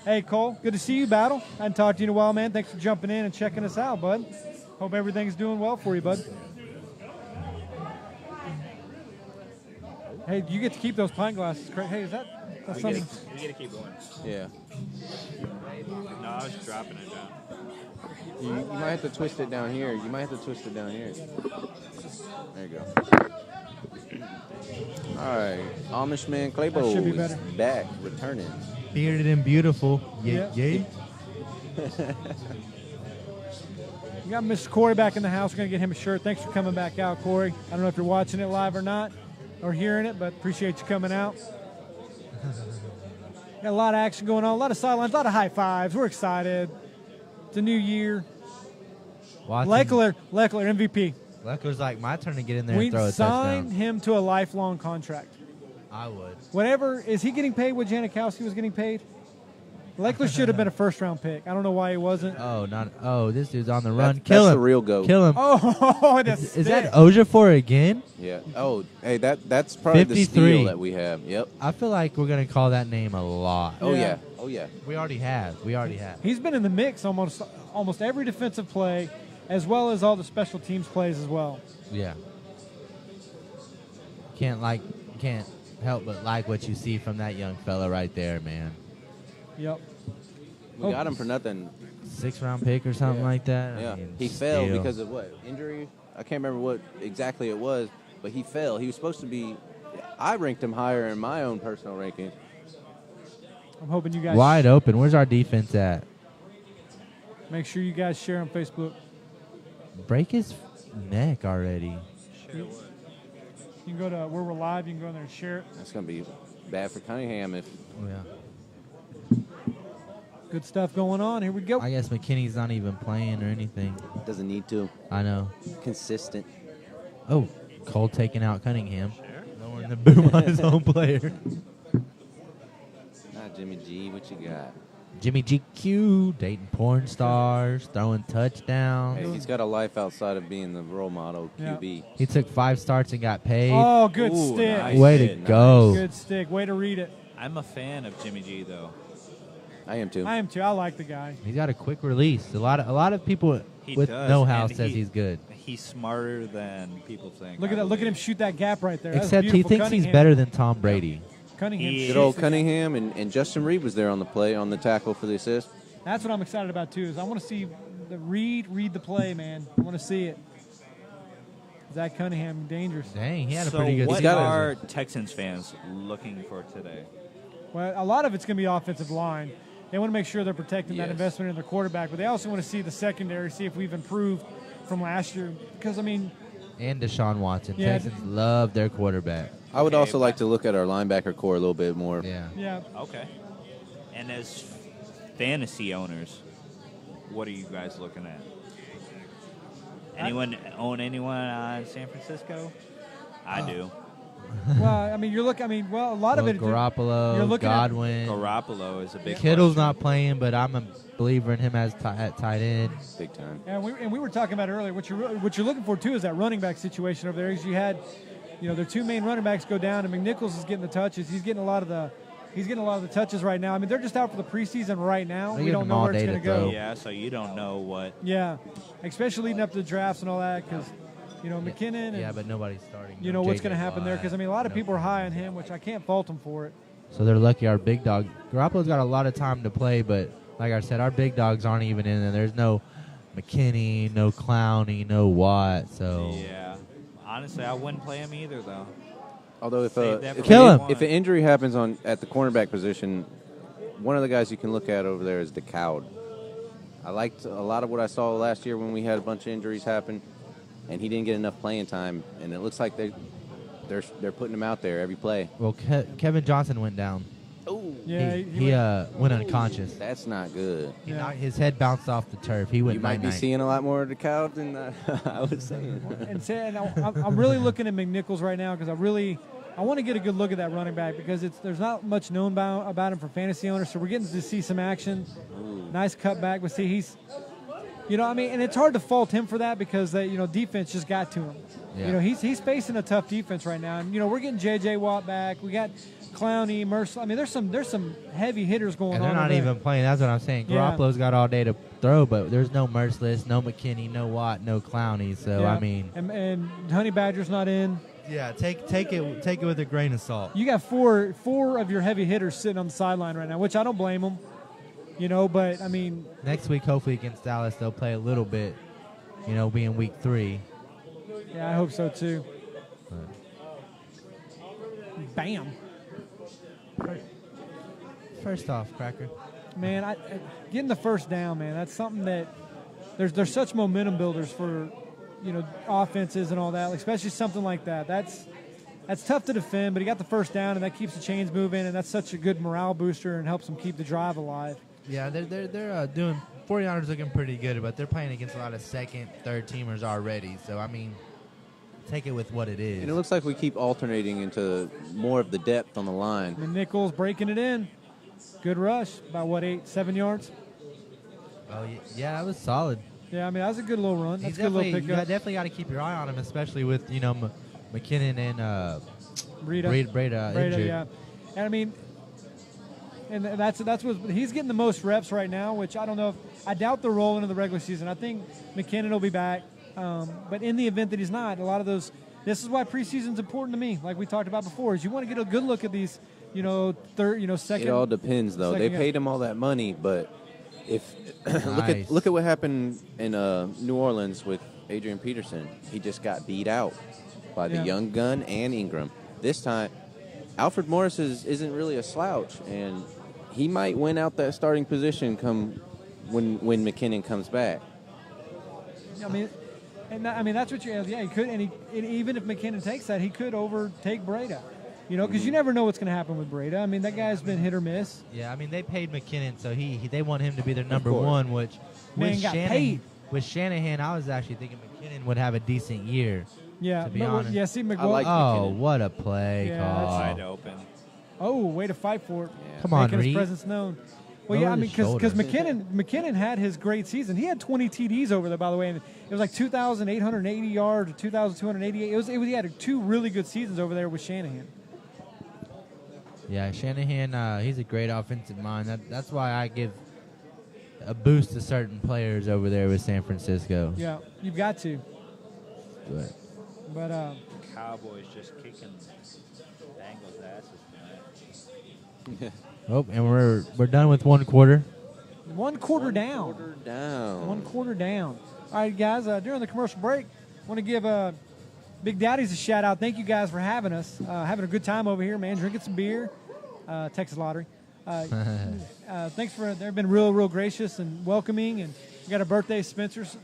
Hey, Cole, good to see you, Battle. I hadn't talked to you in a while, man. Thanks for jumping in and checking us out, bud. Hope everything's doing well for you, bud. Hey, you get to keep those pint glasses. Hey, that's We something? get to keep going. yeah. No, I was dropping it down. You might have to twist it down here. There you go. All right, Amish man That should be Claybo better. is back, returning. Bearded and beautiful. Yeah. Yay. We got Mr. Corey back in the house. We're going to get him a shirt. Thanks for coming back out, Corey. I don't know if you're watching it live or not or hearing it, but appreciate you coming out. Got a lot of action going on, a lot of sidelines, a lot of high fives. We're excited. It's a new year. Watson, Leckler, MVP. Leckler's like, my turn to get in there We and throw a signed touchdown. him to a lifelong contract. I would. Whatever, is he getting paid what Janikowski was getting paid? Leckler should have been a first-round pick. I don't know why he wasn't. This dude's on the run. That's Kill him. the real goat. Kill him. Oh, Is that Ojafor again? Yeah. Oh, hey, that's probably the 53. steal that we have. Yep. I feel like we're going to call that name a lot. Oh Yeah. yeah. Oh yeah. We already have. He's been in the mix almost every defensive play, as well as all the special teams plays as well. Yeah. Can't help but like what you see from that young fella right there, man. Yep. We got him for nothing. 6th-round pick or something Yeah. like that. Yeah. I mean, He fell still. because of what? Injury? I can't remember what exactly it was, but he fell. He was supposed to be. I ranked him higher in my own personal rankings. I'm hoping you guys Wide open. Where's our defense at? make sure you guys share on Facebook. Break his neck already. You can go to where we're live. You can go in there and share it. That's gonna be bad for Cunningham if. Oh, yeah. Good stuff going on. Here we go. I guess McKinney's not even playing or anything. Doesn't need to. I know. Consistent. Oh, Cole taking out Cunningham. Lowering the boom on his own player. Not Jimmy G. What you got? Jimmy GQ, dating porn stars, throwing touchdowns. Hey, he's got a life outside of being the role model Yeah. QB. He took 5 starts and got paid. Oh, good Ooh, stick. nice. Way to Nice. go. Good stick. Way to read it. I'm a fan of Jimmy G, though. I am too. I am too. I like the guy. He's got a quick release. A lot of people He with does, know-how and says he's good. He's smarter than people think. Look at that! Look at him shoot that gap right there. That's Except he beautiful. thinks he's Cunningham. better than Tom Brady. Cunningham. He shoots Good old the gap. Cunningham and Justin Reed was there on the tackle for the assist. That's what I'm excited about too. Is I want to see the read the play, man. I want to see it. Zach Cunningham, dangerous. Dang, he had a So pretty good what season. are Texans fans looking for today? Well, a lot of it's going to be offensive line. They want to make sure they're protecting that Yes. investment in their quarterback, but they also want to see the secondary, see if we've improved from last year. Because I mean, And Deshaun Watson. Yeah. Texans love their quarterback. I would Okay, also like but- to look at our linebacker core a little bit more. Yeah. yeah, Okay. And as fantasy owners, what are you guys looking at? Anyone own anyone on San Francisco? I do. well, I mean, you're looking. I mean, well, a lot of Well, it. Garoppolo, you're looking at- Godwin. Garoppolo is a big Kittle's question. not playing, but I'm a believer in him as at tight end. Big time. And we were talking about it earlier. What you're looking for too is that running back situation over there. Is you had, their two main running backs go down, and McNichols is getting the touches. He's getting a lot of the touches right now. I mean, they're just out for the preseason right now. They We give don't him know all where it's day going to to go. throw. Yeah, so you don't know what. Yeah, especially leading up to the drafts and all that, because McKinnon and Yeah, but nobody's starting. you know what's going to happen there. Because I mean, a lot of people are high on him, which I can't fault them for it. So they're lucky our big dog. Garoppolo's got a lot of time to play, but like I said, our big dogs aren't even in there. There's no McKinney, no Clowney, no Watt. So Yeah. Honestly, I wouldn't play him either, though. Although Save that for Kill week him. one. if an injury happens at the cornerback position, one of the guys you can look at over there is DeCowd. I liked a lot of what I saw last year when we had a bunch of injuries happen, and he didn't get enough playing time. And it looks like they're putting him out there every play. well, Kevin Johnson went down. Oh, Yeah, he went unconscious. that's not good. He knocked- his head bounced off the turf. He went You might be night-night. seeing a lot more of DeCowd than I was saying. and I'm really looking at McNichols right now because I want to get a good look at that running back because there's not much known about him for fantasy owners. So we're getting to see some action. Nice cutback, but see he's, and it's hard to fault him for that because defense just got to him. Yeah. He's facing a tough defense right now, and we're getting J.J. Watt back. We got Clowney, Mercer. I mean, there's some heavy hitters going And on. they're not over there. even playing. That's what I'm saying. Yeah. Garoppolo's got all day to throw, but there's no Merciless, no McKinney, no Watt, no Clowney. So Yeah. I mean, and Honey Badger's not in. yeah, take it with a grain of salt. You got four of your heavy hitters sitting on the sideline right now, which I don't blame them. But I mean, Next week, hopefully against Dallas, they'll play a little bit. Being week 3. yeah, I hope so too. Bam, First off, Cracker. man! Getting the first down, man. That's something that there's such momentum builders for offenses and all that, especially something like that. That's tough to defend, but he got the first down, and that keeps the chains moving, and that's such a good morale booster and helps them keep the drive alive. Yeah, they're doing 49ers looking pretty good, but they're playing against a lot of second, third teamers already. So I mean, take it with what it is. And it looks like we keep alternating into more of the depth on the line. And Nichols breaking it in. Good rush, about 7 yards. Oh yeah, that was solid. Yeah, I mean that was a good little run. That's He's a good little you pickup. definitely got to keep your eye on him, especially with McKinnon and Breda injured. yeah. And I mean, and that's what he's getting the most reps right now. Which I don't know. I doubt they'll roll into the regular season. I think McKinnon will be back, but in the event that he's not, a lot of those. This is why preseason's important to me. Like we talked about before, is you want to get a good look at these. Second. It all depends, though. They second- paid him all that money, but if Nice. look at what happened in New Orleans with Adrian Peterson. He just got beat out by the Yeah. young gun and Ingram. This time, Alfred Morris isn't really a slouch, and he might win out that starting position come when McKinnon comes back. I mean, that's what he could, and even if McKinnon takes that, he could overtake Breda. Because you never know what's going to happen with Breda. I mean, that guy's been hit or miss. Yeah, I mean they paid McKinnon, so they want him to be their number course. one. Which Man with got paid. With Shanahan, I was actually thinking McKinnon would have a decent year. Yeah, To be honest. yeah. See, I like Oh, McKinnon. what a play Yeah, call! Wide open. way to fight for it. Come on, Making his Reed. presence known. Well, Lower yeah, I the mean, because shoulders. McKinnon had his great season. He had 20 TDs over there, by the way, and it was like 2,880 yards or 2,288. He had 2 really good seasons over there with Shanahan. Yeah, Shanahan, he's a great offensive mind. That's why I give a boost to certain players over there with San Francisco. Yeah, you've got to. But Cowboys just kicking Bengals' asses tonight. Oh, and we're done with one quarter. one quarter down. One quarter down. All right, guys, during the commercial break, I want to give Big Daddy's a shout-out. Thank you guys for having us. Having a good time over here, man. Drinking some beer. Texas Lottery. Thanks for, they've been real gracious and welcoming. And we got a birthday, Spencer's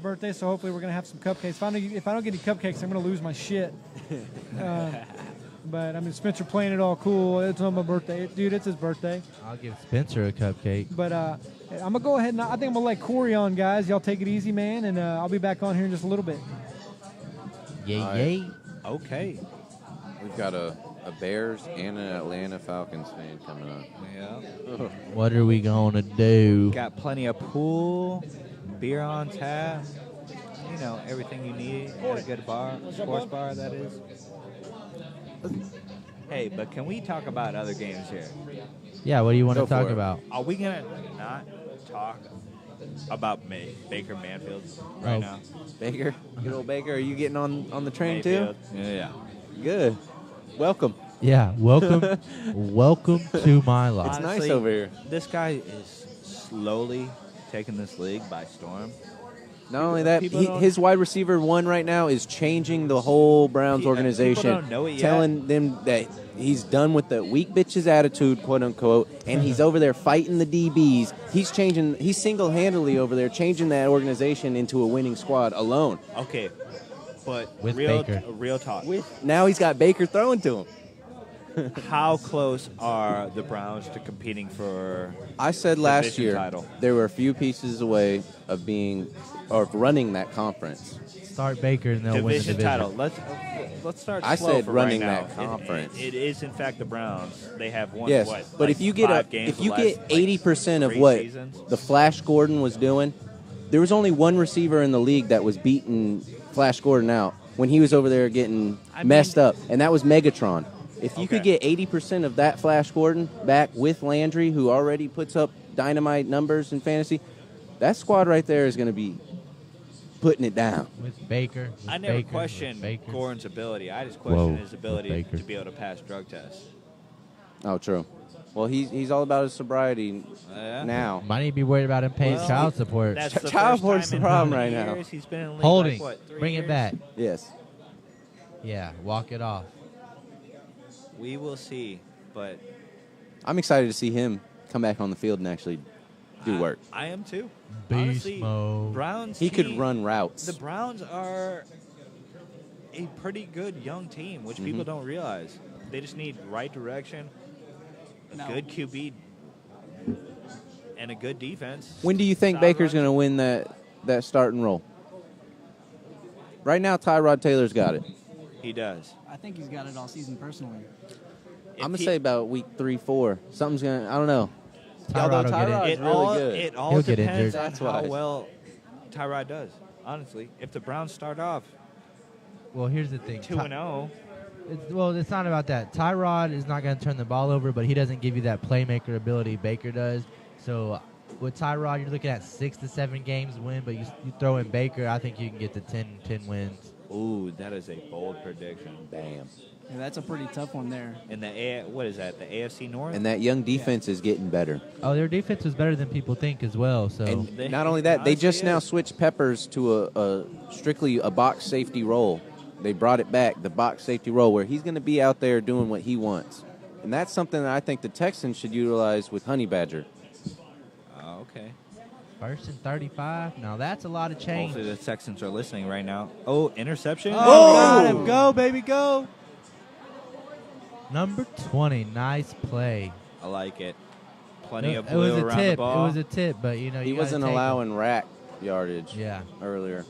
birthday, so hopefully we're going to have some cupcakes. If I don't get any cupcakes, I'm going to lose my shit. But, I mean, Spencer playing it all cool. It's on my birthday. Dude, it's his birthday. I'll give Spencer a cupcake. But I'm going to go ahead and I think I'm going to let Corey on, guys. Y'all take it easy, man, and I'll be back on here in just a little bit. Yay. Okay. We've got a Bears and an Atlanta Falcons fan coming up. Yeah. What are we going to do? Got plenty of pool, beer on tap. You know, everything you need at a good bar, sports bar, that is. Hey, but can we talk about other games here? Yeah, what do you want Go to talk for it. about? Are we going to not talk about Baker Mayfield right now? Baker, good old Baker. Are you getting on the train Mayfield. too? Yeah. Good. Welcome. Yeah, welcome to my life. It's nice Honestly, over here. This guy is slowly taking this league by storm. Not only that, People don't- his wide receiver one right now is changing the whole Browns People organization, don't know it yet. telling them that he's done with the weak bitches attitude, quote unquote, and he's over there fighting the DBs. He's single-handedly over there changing that organization into a winning squad alone. Okay, but With real Baker. talk. Now he's got Baker throwing to him. How close are the Browns to competing for? I said last Division year title. they were a few pieces away of running that conference. Start Baker and they'll win the division division. title? Let's start. I slow said for running right that now. conference. It is in fact the Browns. They have won Yes, what? but like if you get 5 games if you the get last, 80% of 3 what seasons? the Flash Gordon was doing, there was only one receiver in the league that was beating Flash Gordon out when he was over there getting messed up, and that was Megatron. If you could Okay. get 80% of that Flash Gordon back with Landry, who already puts up dynamite numbers in fantasy, that squad right there is going to be putting it down. With Baker. I never questioned Gordon's ability. I just Whoa, questioned his with ability Baker. to be able to pass drug tests. Oh, true. Well, he's all about his sobriety Yeah. now. Might need to be worried about him paying Well, child support. That's the Child first support's time the in how problem many right now. years He's been in the league, Holding. like, what, 3 Bring years? it back. Yes. Yeah, walk it off. We will see, but I'm excited to see him come back on the field and actually do work. I am too. Beast Honestly, mode. Browns. He could team- run routes. The Browns are a pretty good young team, which people don't realize. They just need right direction, a good QB, and a good defense. When do you think Solid Baker's run. going to win that starting role? Right now, Tyrod Taylor's got it. He does. I think he's got it all season personally. I'm going to say about week 3, 4. Something's going to, I don't know. Tyrod will get Tyrod's it. really good. It all He'll get depends injured. on That's how why. well Tyrod does. Honestly, if the Browns start off Well, here's the thing. 2-0, It's not about that. Tyrod is not going to turn the ball over, but he doesn't give you that playmaker ability Baker does. So with Tyrod, you're looking at 6 to 7 games win, but you throw in Baker, I think you can get to 10 wins. ooh, that is a bold prediction. Bam. Yeah, that's a pretty tough one there. In the what is that? The AFC North. And that young defense is getting better. Oh, their defense was better than people think as well. So And They- not only that, they just honestly now is. switched Peppers to a strictly a box safety role. They brought it back, the box safety role, where he's going to be out there doing what he wants. And that's something that I think the Texans should utilize with Honey Badger. Oh, okay. 1st and 35. Now that's a lot of change. Hopefully the Texans are listening right now. Oh, interception. Got him. Go, baby, go. Number 20. Nice play. I like it. Plenty of It was blue a around the tip. It ball. was a tip, but you He gotta wasn't take it. allowing rack yardage Yeah. earlier.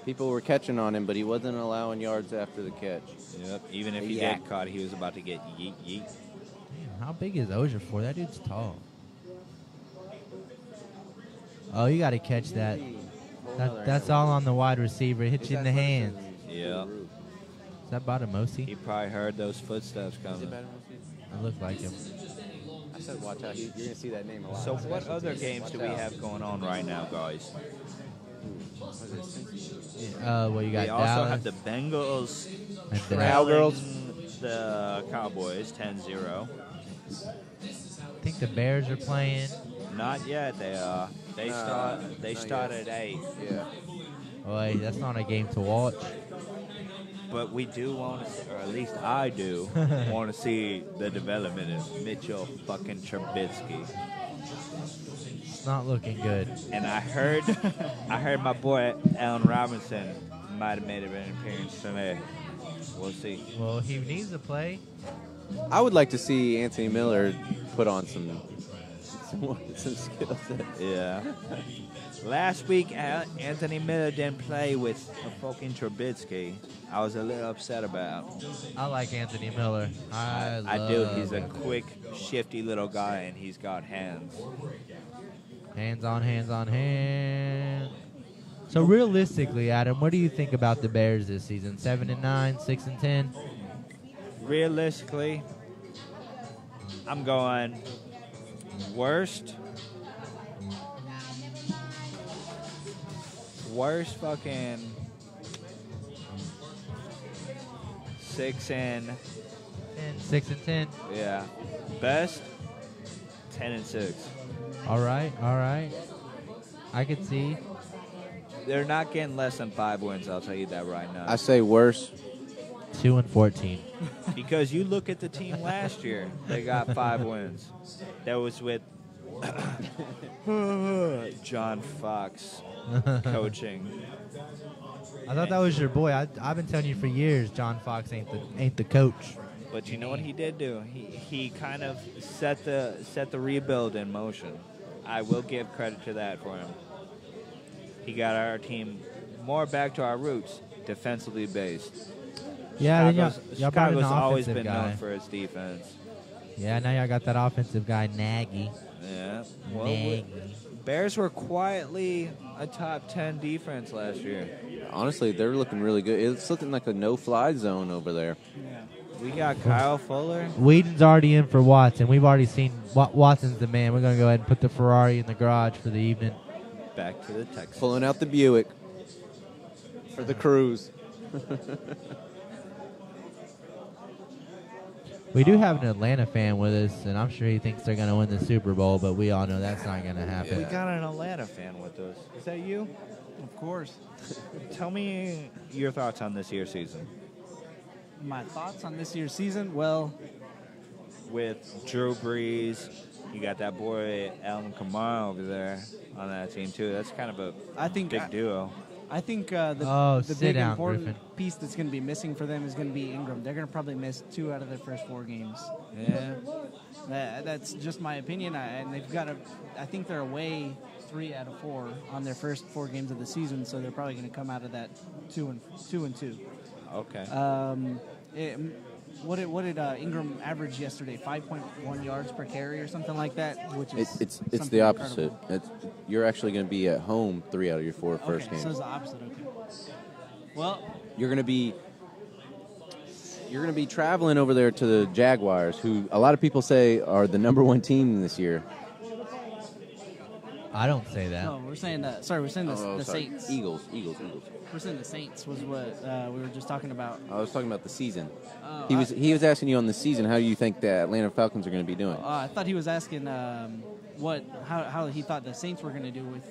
People were catching on him, but he wasn't allowing yards after the catch. Yep. Even if he Yeah. did caught, he was about to get yeet yeet. Damn, how big is Ozier for? That dude's tall. Oh, you got to catch that. That's all on the wide receiver. It hits you in the hands. Yeah. Is that Badamosi? He probably heard those footsteps coming. It looked like him. I said, watch out. You're going to see that name a lot. So what other games do we Watch out. have going on right now, guys? What is it? Well, you got We also Dallas have the Bengals and the trailing the Cowboys 10-0. I think the Bears are playing. Not yet. They start at 8. Yeah. Oh, hey, that's not a game to watch. But we do want to, or at least I do, want to see the development of Mitchell fucking Trubisky. It's not looking good. And I heard my boy Allen Robinson might have made an appearance today. We'll see. Well, he needs to play. I would like to see Anthony Miller put on some skill set. Yeah. Last week, Anthony Miller didn't play with a fucking Trubisky. I was a little upset about. I like Anthony Miller. I do. He's a quick, shifty little guy, and he's got hands. Hands on, hands on, hands. So realistically, Adam, what do you think about the Bears this season? 7-9, 6-10. Realistically, I'm going worst fucking 6-10. 6-10. Yeah. Best 10-6. All right. I could see. They're not getting less than 5 wins. I'll tell you that right now. I say worse. 2-14. Because you look at the team last year, they got 5 wins. That was with John Fox coaching. I thought that was your boy. I've been telling you for years, John Fox ain't the coach. But you know what he did do? He kind of set the rebuild in motion. I will give credit to that for him. He got our team more back to our roots, defensively based. Yeah, then y'all brought an Chicago's always offensive been guy. known for its defense. Yeah, now y'all got that offensive guy, Nagy. Yeah. Well, Nagy. Bears were quietly a top 10 defense last year. Honestly, they're looking really good. It's looking like a no-fly zone over there. We got Kyle Fuller. Whedon's already in for Watson. We've already seen Watson's the man. We're going to go ahead and put the Ferrari in the garage for the evening. Back to the Texans. Pulling out the Buick for the cruise. We do have an Atlanta fan with us, and I'm sure he thinks they're going to win the Super Bowl, but we all know that's not going to happen. We got an Atlanta fan with us. Is that you? Of course. Tell me your thoughts on this year's season. My thoughts on this year's season? Well, With Drew Brees, you got that boy Alvin Kamara over there on that team too. That's kind of a big duo. I think Oh, the sit big down, important Griffin. piece that's going to be missing for them is going to be Ingram. They're going to probably miss 2 out of their first 4 games. Yeah. That's just my opinion. And they've got I think they're away 3 out of 4 on their first 4 games of the season, so they're probably going to come out of that 2-2. Okay. What did Ingram average yesterday? 5.1 yards per carry or something like that, which is It's something the opposite. incredible. You're actually going to be at home 3 out of your 4 first Okay, games. so it's the opposite. Okay. Well, You're going to be traveling over there to the Jaguars, who a lot of people say are the #1 team this year. I don't say that. no, we're saying the Saints. Eagles. We're saying the Saints was what we were just talking about. I was talking about the season. Oh, He was asking you on the season, how do you think the Atlanta Falcons are going to be doing? I thought he was asking how he thought the Saints were going to do with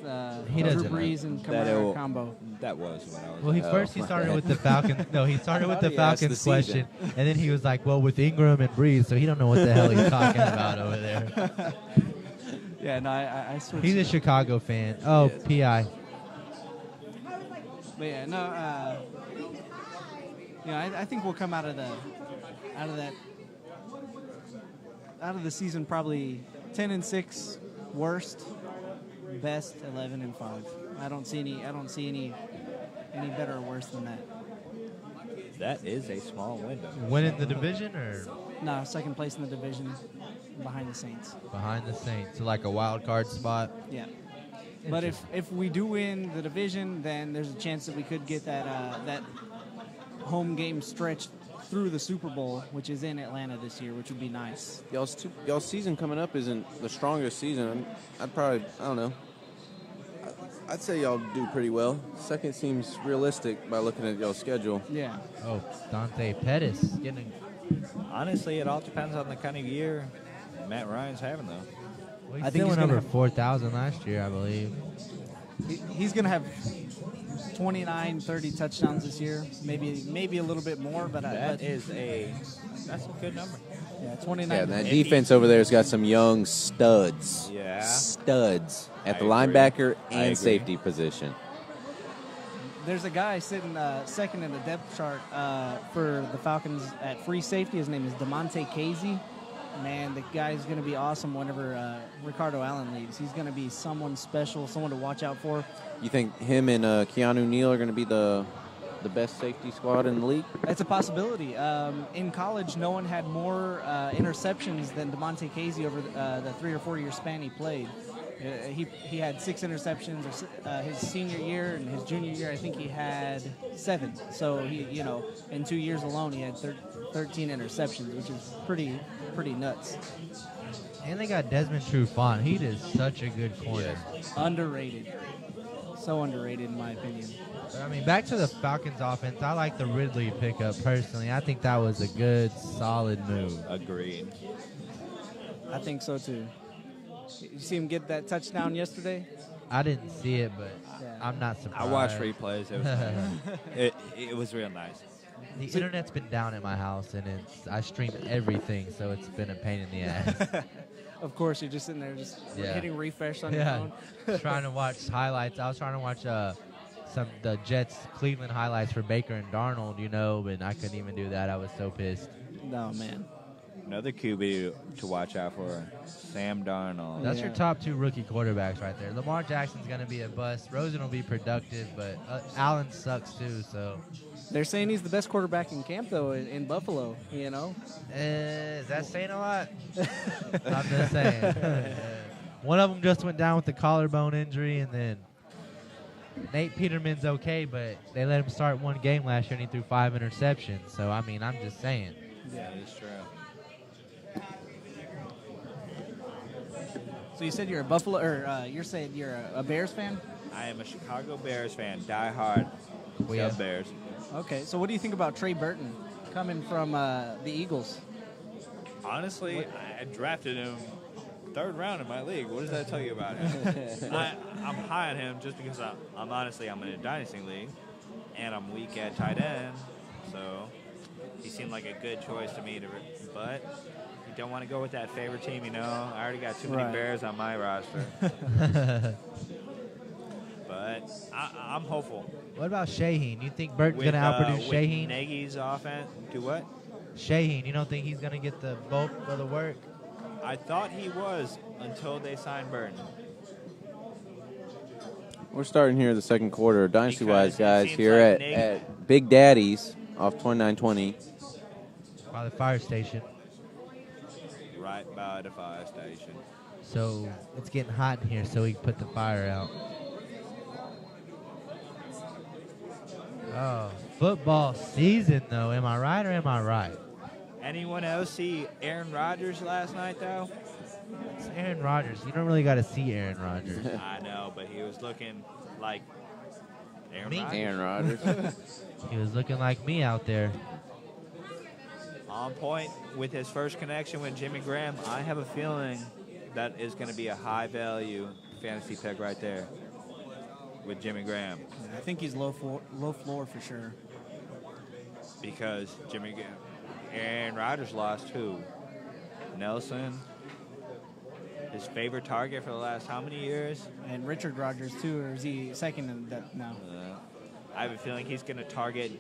He Drew doesn't Brees and That Kamara will- combo. That was what I was. Well, he started with the Falcons. No, he started with the he asked Falcons the season. question, and then he was like, "Well, with Ingram and Brees," so he don't know what the hell he's talking about over there. Yeah, no, I switched. He's a Chicago fan. Oh, Yes. PI. But yeah, no, I think we'll come out of the season probably 10-6, worst, best 11-5. I don't see any better or worse than that. That is a small window. Winning the division or No, second place in the division, behind the Saints. behind the Saints, so like a wild card spot. Yeah. But if we do win the division, then there's a chance that we could get that home game stretch through the Super Bowl, which is in Atlanta this year, which would be nice. Y'all's season coming up isn't the strongest season. I don't know. I'd say y'all do pretty well. Second seems realistic by looking at y'all's schedule. Yeah. Oh, Dante Pettis getting. Honestly, it all depends on the kind of year Matt Ryan's having, though. Well, he I think still he's went gonna over have- 4,000 last year, I believe. He's going to have 29, 30 touchdowns this year, maybe a little bit more, but That's a good number. yeah, 29. Yeah, that If defense over there's got some young studs. Yeah. Studs at the I agree. linebacker I and agree. safety position. There's a guy sitting second in the depth chart for the Falcons at free safety. His name is DeMonte Casey. Man, the guy's going to be awesome whenever Ricardo Allen leaves. He's going to be someone special, someone to watch out for. You think him and Keanu Neal are going to be the best safety squad in the league? It's a possibility. In college, no one had more interceptions than DeMonte Casey over the 3 or 4 year span he played. He had 6 interceptions his senior year, and his junior year I think he had 7. So in 2 years alone he had 13 interceptions, which is pretty nuts. And they got Desmond Trufant. He is such a good corner. Underrated. So underrated in my opinion. I mean, back to the Falcons offense, I like the Ridley pickup personally. I think that was a good, solid move. Agreed. I think so too. You see him get that touchdown yesterday? I didn't see it, but Yeah. I'm not surprised. I watched replays. It was nice. it was real nice. The internet's been down at my house, and I stream everything, so it's been a pain in the ass. Of course, you're just sitting there just Yeah. hitting refresh on your Yeah, phone. trying to watch highlights. I was trying to watch the Jets Cleveland highlights for Baker and Darnold, but I couldn't even do that. I was so pissed. No, man. Another QB to watch out for, Sam Darnold. That's Yeah. your top 2 rookie quarterbacks right there. Lamar Jackson's going to be a bust. Rosen will be productive, but Allen sucks too. So They're saying he's the best quarterback in camp, though, in Buffalo, is that saying a lot? I'm just saying. One of them just went down with the collarbone injury, and then Nate Peterman's okay, but they let him start one game last year, and he threw 5 interceptions. So, I mean, I'm just saying. Yeah, it's true. So you said you're a Buffalo, or you're saying you're a Bears fan? I am a Chicago Bears fan, die hard. Well, yeah. Sub Bears. Okay, so what do you think about Trey Burton coming from the Eagles? Honestly, I drafted him 3rd round in my league. What does that tell you about him? I'm high on him just because I'm in a Dynasty league, and I'm weak at tight end, so he seemed like a good choice to me. But you don't want to go with that favorite team, I already got too many Right. Bears on my roster. But I'm hopeful. What about Shaheen? You think Burton's With, going to outproduce with Shaheen? Nagy's offense, do what? Shaheen, you don't think he's going to get the bulk of the work? I thought he was until they signed Burton. We're starting here the second quarter. Dynasty Wise Because it guys seems here like at Big Daddy's off 2920. By the fire station. Right by the fire station. So it's getting hot in here, so we can put the fire out. Oh, football season, though. Am I right or am I right? Anyone else see Aaron Rodgers last night, though? It's Aaron Rodgers. You don't really got to see Aaron Rodgers. I know, but he was looking like Aaron Me? Rodgers. Aaron Rodgers. He was looking like me out there. On point with his first connection with Jimmy Graham. I have a feeling that is going to be a high-value fantasy pick right there with Jimmy Graham. I think he's low floor for sure. Because Aaron Rodgers lost who? Nelson. His favorite target for the last how many years? And Richard Rodgers, too, or is he second in that now? I have a feeling he's going to target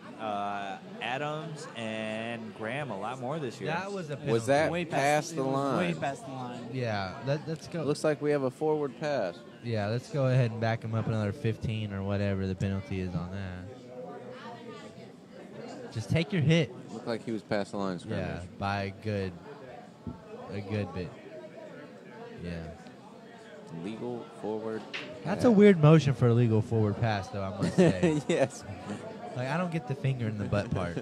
Adams and Graham a lot more this year. That was a penalty. Was that Way past the it was line? Way past the line. Yeah, let's go. It looks like we have a forward pass. Yeah, let's go ahead and back him up another 15 or whatever the penalty is on that. Just take your hit. Looked like he was past the line of scrimmage. Yeah, by a good bit. Yeah. Legal forward. That's a weird motion for a legal forward pass, though, I must say. Yes. Like, I don't get the finger in the butt part.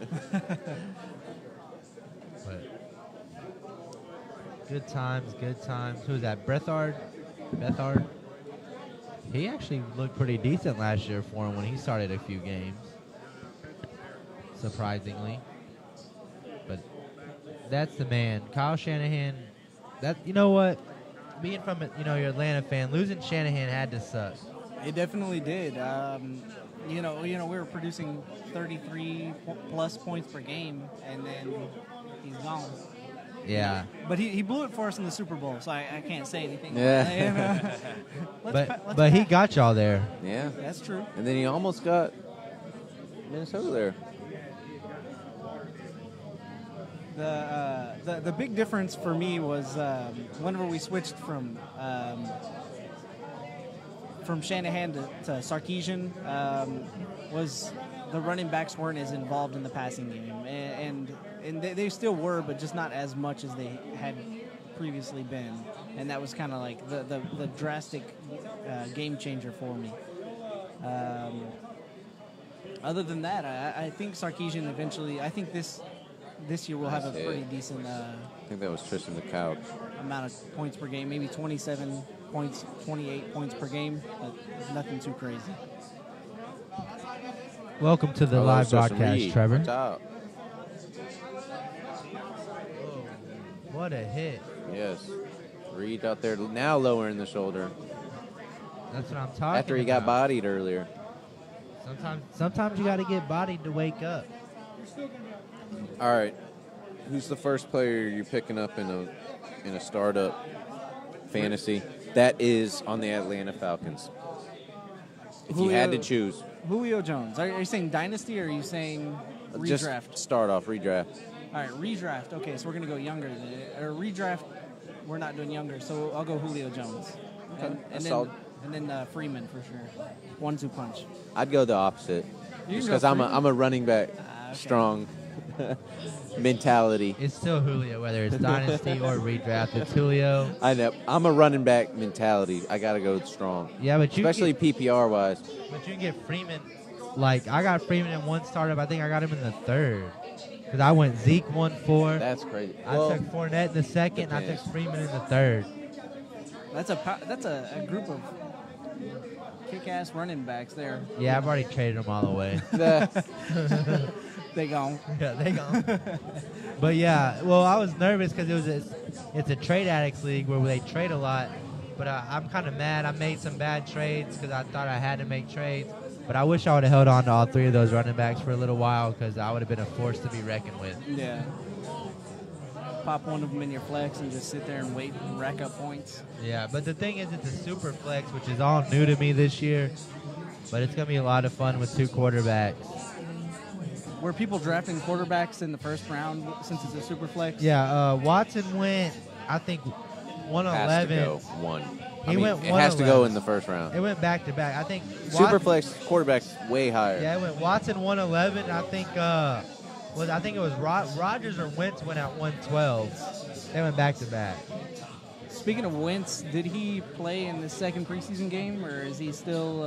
Good times, good times. Who was that? Bethard? He actually looked pretty decent last year for him when he started a few games. Surprisingly. But that's the man. Kyle Shanahan, you know what? Being from your Atlanta fan, losing Shanahan had to suck. It definitely did. We were producing 33 plus points per game, and then he's gone. Yeah. But he blew it for us in the Super Bowl, so I can't say anything. Yeah. But he got y'all there. Yeah. That's true. And then he almost got Minnesota there. The big difference for me was whenever we switched from Shanahan to Sarkisian, was the running backs weren't as involved in the passing game, and they still were, but just not as much as they had previously been, and that was kind of like the drastic game changer for me. Other than that, I think Sarkisian eventually. I think this year we'll have a pretty decent. I think that was Tristan the Couch. Amount of points per game, maybe 27 points, 28 points per game, but nothing too crazy. Welcome to the live broadcast, Trevor. Top. What a hit. Yes. Reed out there now lowering the shoulder. That's what I'm talking about. After he got bodied earlier. Sometimes you got to get bodied to wake up. All right. Who's the first player you're picking up in a startup fantasy that is on the Atlanta Falcons? If you had to choose. Julio Jones. Are you saying Dynasty or are you saying redraft? Just start off, redraft. All right, redraft. Okay, so we're going to go younger. Or redraft, we're not doing younger, so I'll go Julio Jones. Okay. And then Freeman for sure. 1-2 punch. I'd go the opposite. You Just can go because I'm Freeman? a running back, Okay. strong mentality. It's still Julio, whether it's Dynasty or redraft. It's Julio. I know. I'm a running back mentality. I got to go strong. Yeah, but especially PPR wise. But you can get Freeman. Like, I got Freeman in one startup. I think I got him in the third. Because I went Zeke 1-4. That's crazy. I took Fournette in the second, and I took Freeman in the third. That's a group of kick-ass running backs there. Yeah, I've already traded them all the way. They gone. Yeah, they gone. But yeah, well, I was nervous because it's a trade addicts league where they trade a lot. But I'm kind of mad. I made some bad trades because I thought I had to make trades. But I wish I would have held on to all three of those running backs for a little while because I would have been a force to be reckoned with. Yeah. Pop one of them in your flex and just sit there and wait and rack up points. Yeah, but the thing is, it's a super flex, which is all new to me this year. But it's going to be a lot of fun with two quarterbacks. Were people drafting quarterbacks in the first round since it's a super flex? Yeah, Watson went, I think, 111. Has to go one. He went it has to go 111. in the first round. It went back to back. I think Superflex quarterbacks way higher. Yeah, it went Watson 111. I think it was Rodgers or Wentz went at 112. They went back to back. Speaking of Wentz, did he play in the second preseason game, or is he still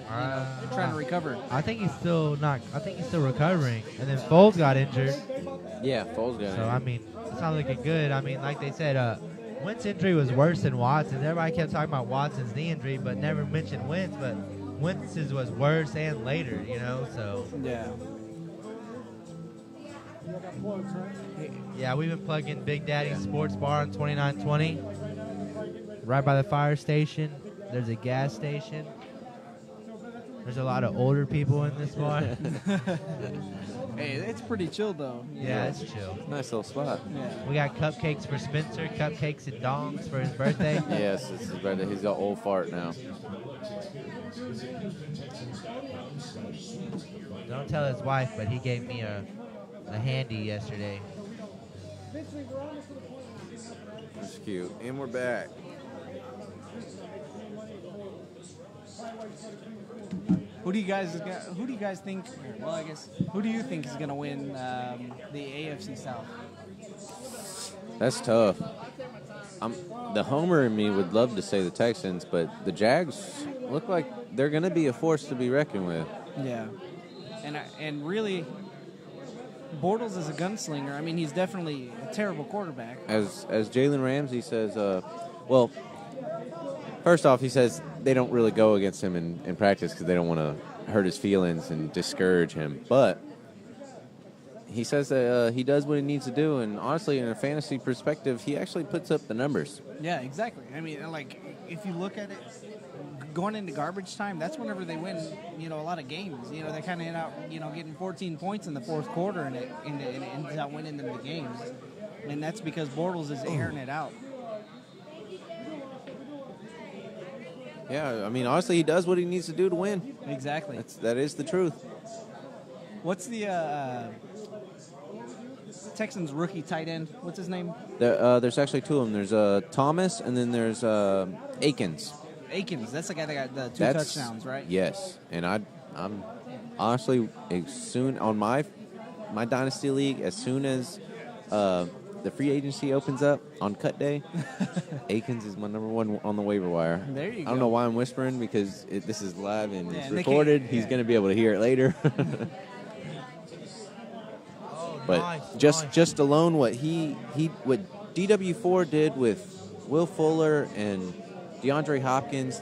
trying to recover? I think he's still not. I think he's still recovering. And then Foles got injured. Yeah, Foles got injured. So I mean, it's not looking good. I mean, like they said, Wentz's injury was worse than Watson's. Everybody kept talking about Watson's knee injury, but never mentioned Wentz. But Wentz's was worse and later, So yeah. Yeah, we've been plugging Big Daddy's Sports Bar on 2920. Right by the fire station. There's a gas station. There's a lot of older people in this bar. Hey, it's pretty chill though. Yeah, it's chill. Nice little spot. Yeah. We got cupcakes for Spencer, cupcakes and dongs for his birthday. Yes, it's his birthday. He's got old fart now. Don't tell his wife, but he gave me a handy yesterday. That's cute. And we're back. Who do you guys think? Well, I guess who do you think is going to win the AFC South? That's tough. The homer in me would love to say the Texans, but the Jags look like they're going to be a force to be reckoned with. Yeah, and really, Bortles is a gunslinger. I mean, he's definitely a terrible quarterback. As Jalen Ramsey says, well, first off, he says they don't really go against him in practice because they don't want to hurt his feelings and discourage him. But he says that he does what he needs to do, and honestly, in a fantasy perspective, he actually puts up the numbers. Yeah, exactly. I mean, like, if you look at it, going into garbage time, that's whenever they win, a lot of games. They kind of end up, getting 14 points in the fourth quarter, and it ends up winning them the games. And that's because Bortles is airing it out. Yeah, I mean, honestly, he does what he needs to do to win. Exactly. That is the truth. What's the Texans rookie tight end? What's his name? There's actually two of them. There's Thomas, and then there's Akins. Akins, that's the guy that got the two touchdowns, right? Yes, and I'm honestly, as soon on my Dynasty League, as soon as the free agency opens up on cut day, Akins is my number one on the waiver wire. There you go. I don't know why I'm whispering because this is live and Yeah, it's and recorded. He's going to be able to hear it later. But nice. just alone what what DW4 did with Will Fuller and DeAndre Hopkins,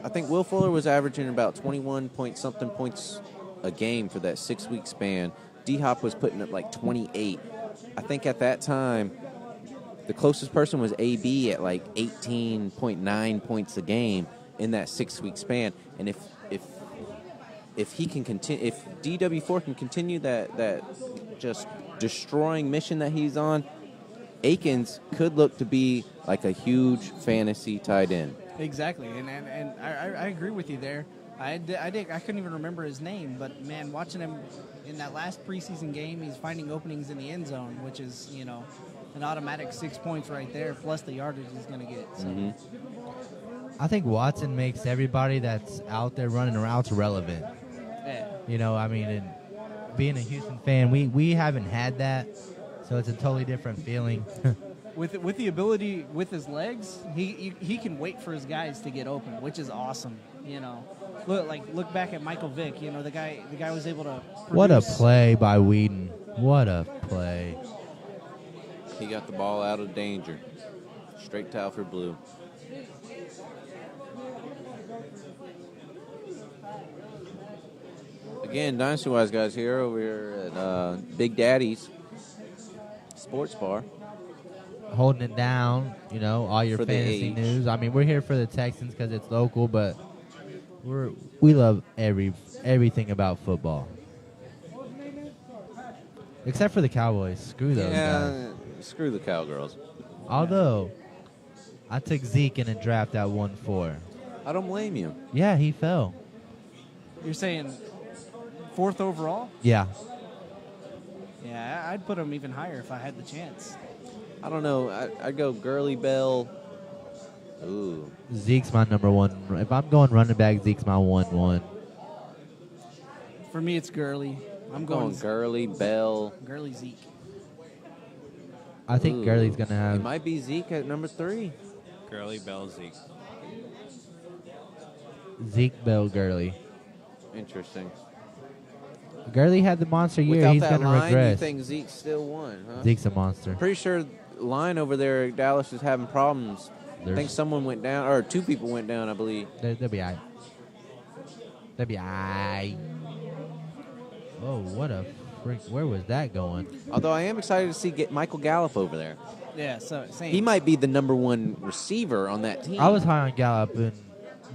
I think Will Fuller was averaging about 21 point something points a game for that 6-week span. D-Hop was putting up like 28. I think at that time, the closest person was AB at like 18.9 points a game in that 6-week span. And if he can continue, if DW4 can continue that just destroying mission that he's on, Akins could look to be like a huge fantasy tight end. Exactly, and I agree with you there. I couldn't even remember his name, but man, watching him in that last preseason game, he's finding openings in the end zone, which is an automatic 6 points right there, plus the yardage he's going to get. So. I think Watson makes everybody that's out there running routes relevant. Yeah. I mean, and being a Houston fan, we haven't had that, so it's a totally different feeling. With the ability with his legs, he can wait for his guys to get open, which is awesome. Look back at Michael Vick. The guy was able to produce. What a play by Whedon. What a play. He got the ball out of danger. Straight to Alfred Blue. Again, DynastyWiseGuys here over here at Big Daddy's Sports Bar. Holding it down, all your For the fantasy age. news. I mean, we're here for the Texans because it's local, but we love everything about football. Except for the Cowboys. Screw those guys. Screw the Cowgirls. Although, I took Zeke in a draft at 1-4. I don't blame you. Yeah, he fell. You're saying 4th overall? Yeah. Yeah, I'd put him even higher if I had the chance. I don't know. I'd go Gurley Bell. Ooh. Zeke's my number one. If I'm going running back, Zeke's my 1-1. For me, it's Gurley. I'm Going Gurley, Bell. Gurley Zeke. I think Ooh. Gurley's going to It have... might be Zeke at number 3. Gurley, Bell, Zeke. Zeke, Bell, Gurley. Interesting. Gurley had the monster year. Without He's that going to line, you regress. think Zeke still won, huh? Zeke's a monster. Pretty sure line over there at Dallas is having problems. I think someone went down, or 2 people went down, I believe. They'll be all right. They'll be all right. Oh, what a freak. Where was that going? Although I am excited to see Michael Gallup over there. Yeah, so same. He might be the number 1 receiver on that team. I was high on Gallup, and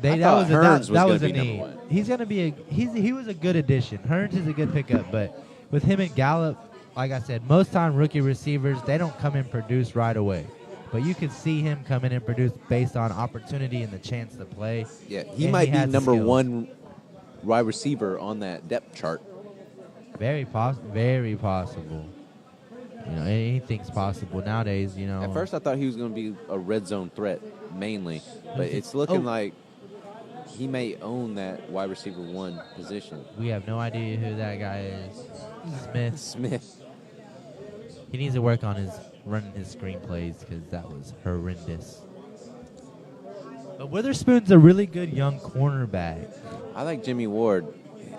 I thought Hearns was that gonna was a be number need. 1. He's going to be he was a good addition. Hearns is a good pickup, but with him and Gallup, like I said, most time rookie receivers, they don't come and produce right away. But you can see him come in and produce based on opportunity and the chance to play. Yeah, he And might be has the number skills. 1 wide receiver on that depth chart. Very possible. Anything's possible nowadays. At first, I thought he was going to be a red zone threat mainly, but it's looking like he may own that wide receiver 1 position. We have no idea who that guy is. Smith. He needs to work on running his screenplays because that was horrendous. But Witherspoon's a really good young cornerback. I like Jimmy Ward.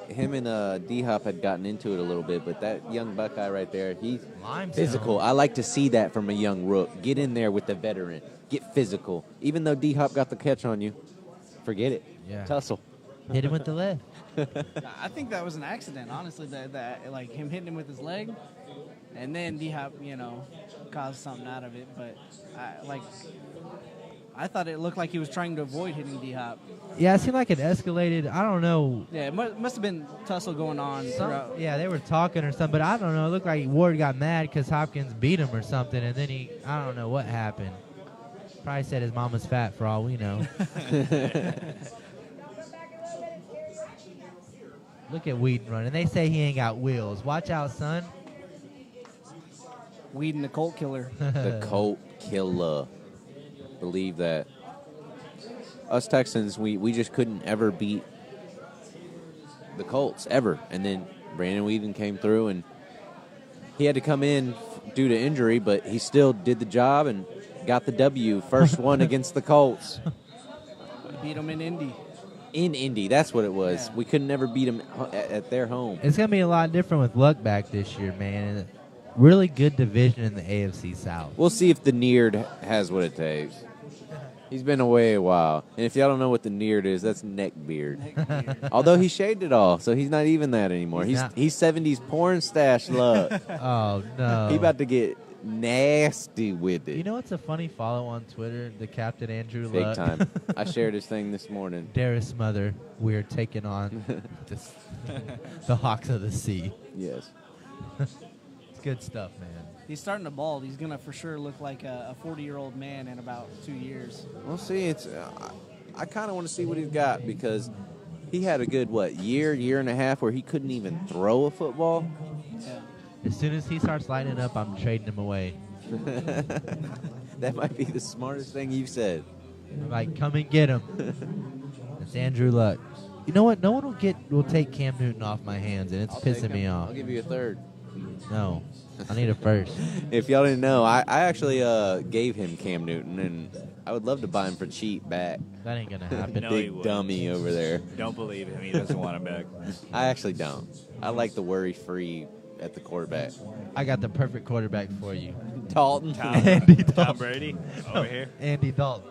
him and D-Hop had gotten into it a little bit, but that young Buckeye right there, he's Limestone. physical. I like to see that from a young rook. Get in there with the veteran. Get physical. Even though D-Hop got the catch on you, forget it. Yeah. Tussle. Hit him with the left. I think that was an accident, honestly. That like him hitting him with his leg, and then D-Hop, caused something out of it. But I thought it looked like he was trying to avoid hitting D-Hop. Yeah, it seemed like it escalated. I don't know. Yeah, it must have been tussle going on throughout. Yeah, they were talking or something, but I don't know. It looked like Ward got mad because Hopkins beat him or something, and then I don't know what happened. Probably said his mama's fat for all we know. Look at Whedon running. They say he ain't got wheels. Watch out, son. Whedon, the Colt killer. The Colt killer. Believe that. Us Texans, we just couldn't ever beat the Colts, ever. And then Brandon Whedon came through, and he had to come in due to injury, but he still did the job and got the W. First one against the Colts. Beat them in Indy. In Indy, that's what it was. Yeah. We could never beat them at their home. It's going to be a lot different with Luck back this year, man. And really good division in the AFC South. We'll see if the Neard has what it takes. He's been away a while. And if y'all don't know what the Neard is, that's neck beard. Although he shaved it all, so he's not even that anymore. He's 70s porn stash Luck. Oh, no. He about to get nasty with it. You know what's a funny follow on Twitter? The Captain Andrew Big Luck. time. I shared his thing this morning. Darius Mother, we're taking on the Hawks of the Sea. Yes. It's good stuff, man. He's starting to bald. He's going to for sure look like a 40-year-old man in about 2 years. We'll see. It's I kind of want to see what he's got because he had a good, year and a half where he couldn't even throw a football. Yeah. As soon as he starts lighting up, I'm trading him away. That might be the smartest thing you've said. I'm like, come and get him. It's Andrew Luck. You know what? No one will take Cam Newton off my hands, and it's pissing me off. I'll give you a third. No, I need a first. If y'all didn't know, I actually gave him Cam Newton, and I would love to buy him for cheap back. That ain't gonna happen. No, he Big wouldn't. dummy over there. Don't believe him. He doesn't want him back. I actually don't. I like the worry-free at the quarterback. I got the perfect quarterback for you. Dalton. Tom Brady over here. Andy Dalton.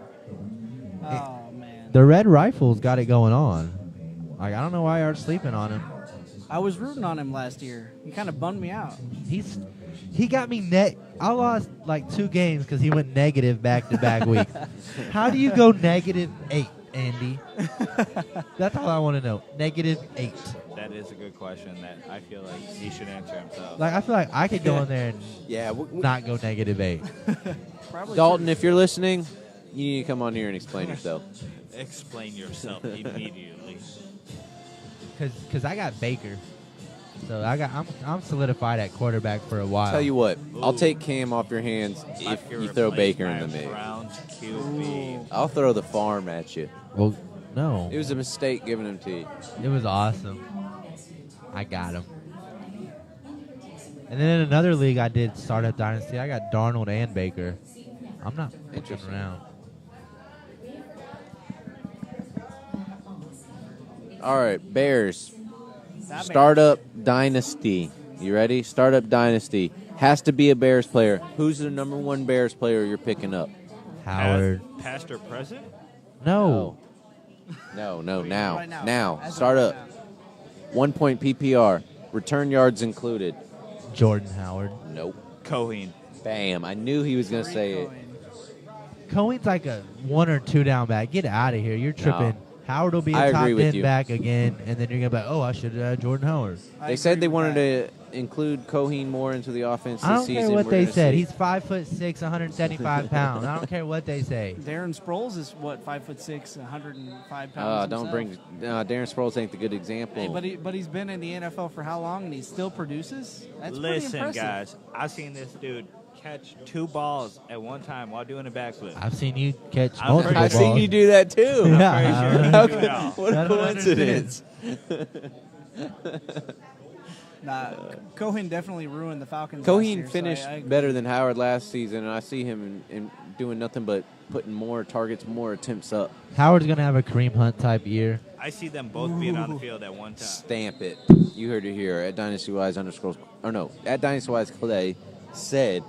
Oh, man. The Red Rifles got it going on. Like, I don't know why you aren't sleeping on him. I was rooting on him last year. He kind of bummed me out. He got me I lost like 2 games because he went negative back-to-back weeks. How do you go -8, Andy? That's all I want to know. -8. That is a good question that I feel like he should answer himself. Like, I feel like I could go in there and Yeah. not go -8. Probably Dalton, if you're listening, you need to come on here and explain yourself. Explain yourself immediately. Because I got Baker. So I'm solidified at quarterback for a while. Tell you what, I'll Ooh. take Cam off your hands I if could you throw replace Baker in my the mix. Browns QB. I'll throw the farm at you. Well, no. It was a mistake giving him to you. It was awesome. I got him. And then in another league I did Startup Dynasty, I got Darnold and Baker. I'm not fucking Interesting. around. All right, Bears. That Startup Dynasty. You ready? Startup Dynasty. Has to be a Bears player. Who's the number 1 Bears player you're picking up? Howard. Past or present? No. No, Right now. now. Now. As of Start right up. now. 1 point PPR. Return yards included. Jordan Howard. Nope. Cohen. Bam. I knew he was going to Tariq say it. Cohen. Cohen's like a 1 or 2 down back. Get out of here. You're tripping. Howard will be I a top agree with 10 you. back again, and then you're going to be like, oh, I should have Jordan Howard. I They said agree they with wanted that. to include Cohen more into the offense this I don't season. care what We're they gonna said. see. He's 5'6", 175 pounds. I don't care what they say. Darren Sproles is, 5'6", 105 pounds Don't himself. bring Darren Sproles ain't the good example. Hey, but he's been in the NFL for how long, and he still produces? That's pretty Listen, impressive. guys, I've seen this dude catch 2 balls at one time while doing a backflip. I've seen you catch I'm multiple pretty I've balls. seen you do that too. Yeah. How Pretty sure. co- what I a don't coincidence. Nah, Cohen definitely ruined the Falcons. last Cohen year, so finished I agree. better than Howard last season, and I see him in doing nothing but putting more targets, more attempts up. Howard's going to have a Kareem Hunt type year. I see them both being on the field at one time. Stamp it. You heard it here at at DynastyWiseClay said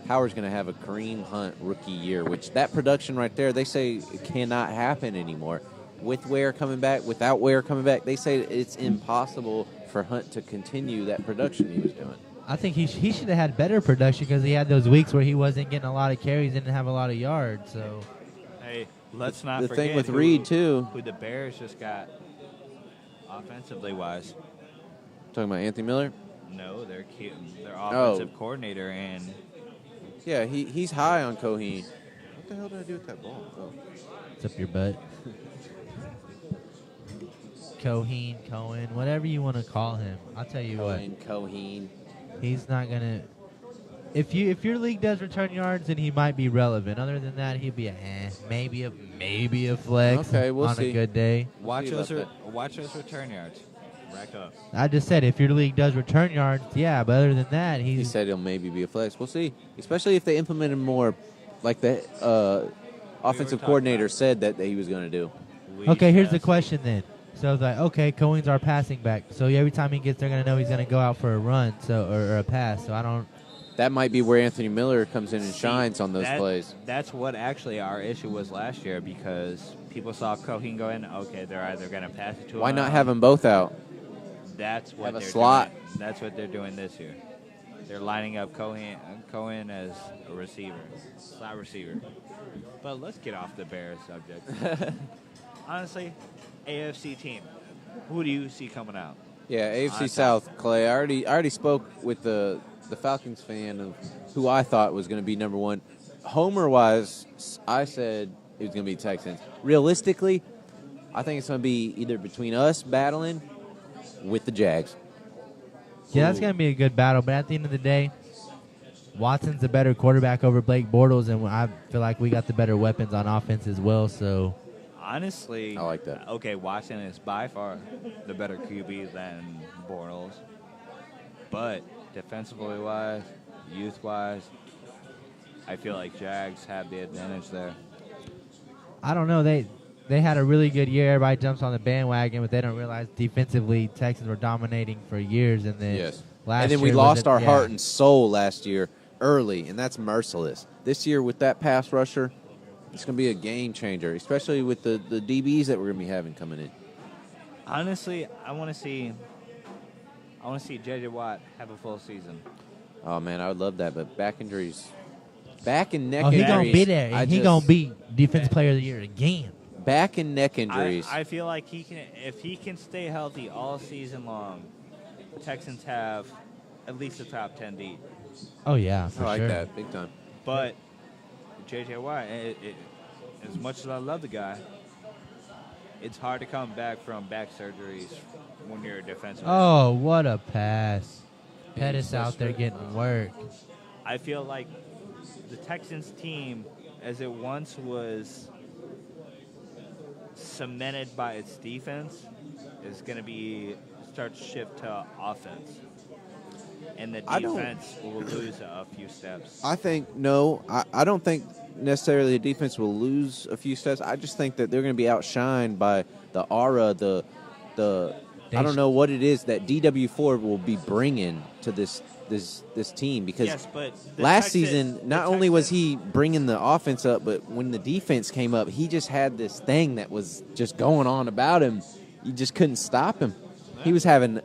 Howard's going to have a Kareem Hunt rookie year, which that production right there, they say it cannot happen anymore. With Ware coming back, without Ware coming back, they say it's impossible for Hunt to continue that production he was doing. I think he should have had better production because he had those weeks where he wasn't getting a lot of carries, didn't have a lot of yards. So, hey, let's not the forget thing with Reed too. Who the Bears just got offensively wise. Talking about Anthony Miller? No, their offensive coordinator and yeah, he's high on Coheen. What the hell did I do with that ball? Oh. it's up your butt. Coheen, Cohen, whatever you want to call him. I'll tell you Coheen. He's not gonna. If your league does return yards, then he might be relevant. Other than that, he'd be maybe a flex we'll on see. a good day. watch those return yards. Rack up. I just said if your league does return yards, yeah. But other than that, He said he'll maybe be a flex. We'll see. Especially if they implemented more, like the offensive coordinator said that he was going to do. Okay, here's the question then. So it's like, okay, Cohen's our passing back. So every time he gets, they're going to know he's going to go out for a run, or a pass. So I don't. That might be where Anthony Miller comes in and shines on those plays. That's what actually our issue was last year because people saw Coheen go in. Okay, they're either going to pass it to him. Why not have them both out? That's what Have a they're slot. doing. That's what they're doing this year. They're lining up Cohen as a receiver, slot receiver. But let's get off the Bears subject. Honestly, AFC team, who do you see coming out? Yeah, AFC South, Clay. I already spoke with the Falcons fan of who I thought was going to be number one. Homer-wise, I said it was going to be Texans. Realistically, I think it's going to be either between us battling with the Jags. Yeah, that's going to be a good battle. But at the end of the day, Watson's a better quarterback over Blake Bortles, and I feel like we got the better weapons on offense as well. So, honestly, I like that. Okay, Watson is by far the better QB than Bortles. But defensively wise, youth wise, I feel like Jags have the advantage there. I don't know. They had a really good year. Everybody jumps on the bandwagon, but they don't realize defensively Texans were dominating for years. And then we lost our heart and soul last year early, and that's merciless. This year with that pass rusher, it's going to be a game changer, especially with the DBs that we're going to be having coming in. Honestly, I want to see J.J. Watt have a full season. Oh, man, I would love that, but back injuries. Back and neck injuries. He's going to be there, and he's going to be Defensive Player of the Year again. Back and neck injuries. I feel like if he can stay healthy all season long, the Texans have at least a top 10 D. Oh, yeah, for I like sure. that, big time. But J.J. Watt, as much as I love the guy, it's hard to come back from back surgeries when you're a defensive end. Oh, what a pass. Pettis out there getting work. I feel like the Texans team, as it once was cemented by its defense, is going to start to shift to offense. And the defense will lose a few steps. I think, no, I don't think necessarily the defense will lose a few steps. I just think that they're going to be outshined by the aura, the I don't know what it is that DW4 will be bringing to this team, because last season not only was he bringing the offense up, but when the defense came up, he just had this thing that was just going on about him. You just couldn't stop him. He was having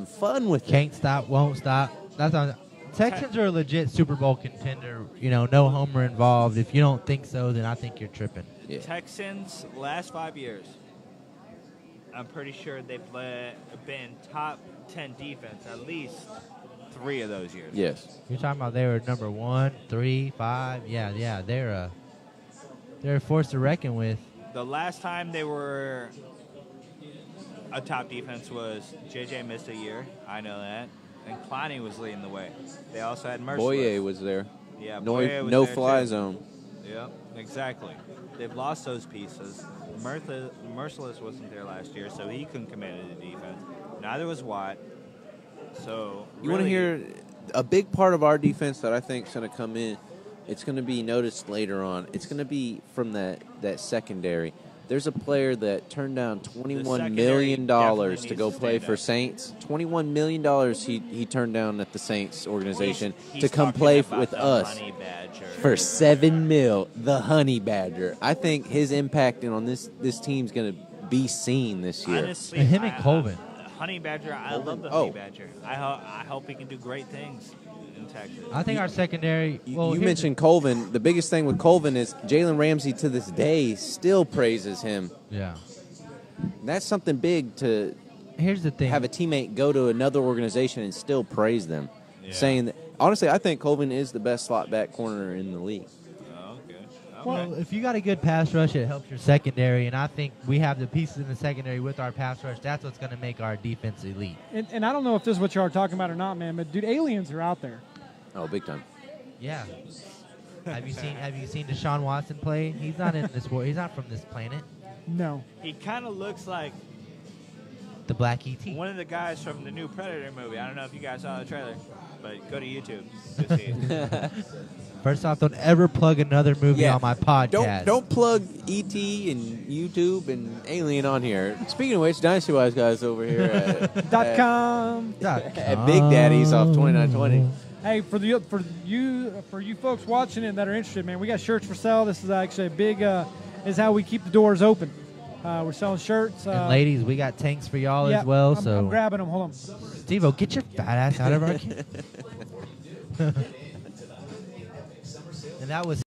fun with it. Can't stop, won't stop. That's on. Texans are a legit Super Bowl contender. You know, no homer involved. If you don't think so, then I think you're tripping. Yeah. Texans last 5 years, I'm pretty sure they've been top 10 defense at least 3 of those years. Yes. You're talking about they were number 1, 3, 5. Yeah. They're a force to reckon with. The last time they were a top defense was JJ missed a year. I know that. And Clowney was leading the way. They also had Merciless. Boye was there. Yeah, no, was no there fly too. zone. Yep, exactly. They've lost those pieces. Merciless wasn't there last year, so he couldn't command the defense. Neither was Watt. So You want to hear a big part of our defense that I think is going to come in? It's going to be noticed later on. It's going to be from that secondary. There's a player that turned down $21 million definitely to needs go to play stand for up. Saints. $21 million he turned down at the Saints organization He's to come talking play about with the us Honey Badger. for $7 million. The Honey Badger. I think his impact on this team's going to be seen this year. Honestly, And him and Colvin. Honey Badger, I love the Oh. Honey Badger. I hope he can do great things in Texas. I think our secondary. Well, You here's mentioned Colvin. The biggest thing with Colvin is Jalen Ramsey to this day still praises him. Yeah. That's something big to Here's the thing. have a teammate go to another organization and still praise them, Yeah. saying that. Honestly, I think Colvin is the best slot back corner in the league. Oh, okay. Well, if you got a good pass rush, it helps your secondary, and I think we have the pieces in the secondary with our pass rush. That's what's going to make our defense elite. And I don't know if this is what you are talking about or not, man, but dude, aliens are out there. Oh, big time. Yeah. Have you seen Deshaun Watson play? He's not in this world. He's not from this planet. No. He kind of looks like The Black ET. one of the guys from the new Predator movie. I don't know if you guys saw the trailer, but go to YouTube to see it. First off, don't ever plug another movie on my podcast. Don't plug ET and YouTube and Alien on here. Speaking of which, DynastyWiseGuys over here at, .com. at Big Daddy's off 2920. Hey, for you folks watching it that are interested, man, we got shirts for sale. This is actually a big is how we keep the doors open. We're selling shirts. And ladies, we got tanks for y'all yeah, as well. I'm grabbing them. Hold on. Steve-O, get your fat ass out of our. And that was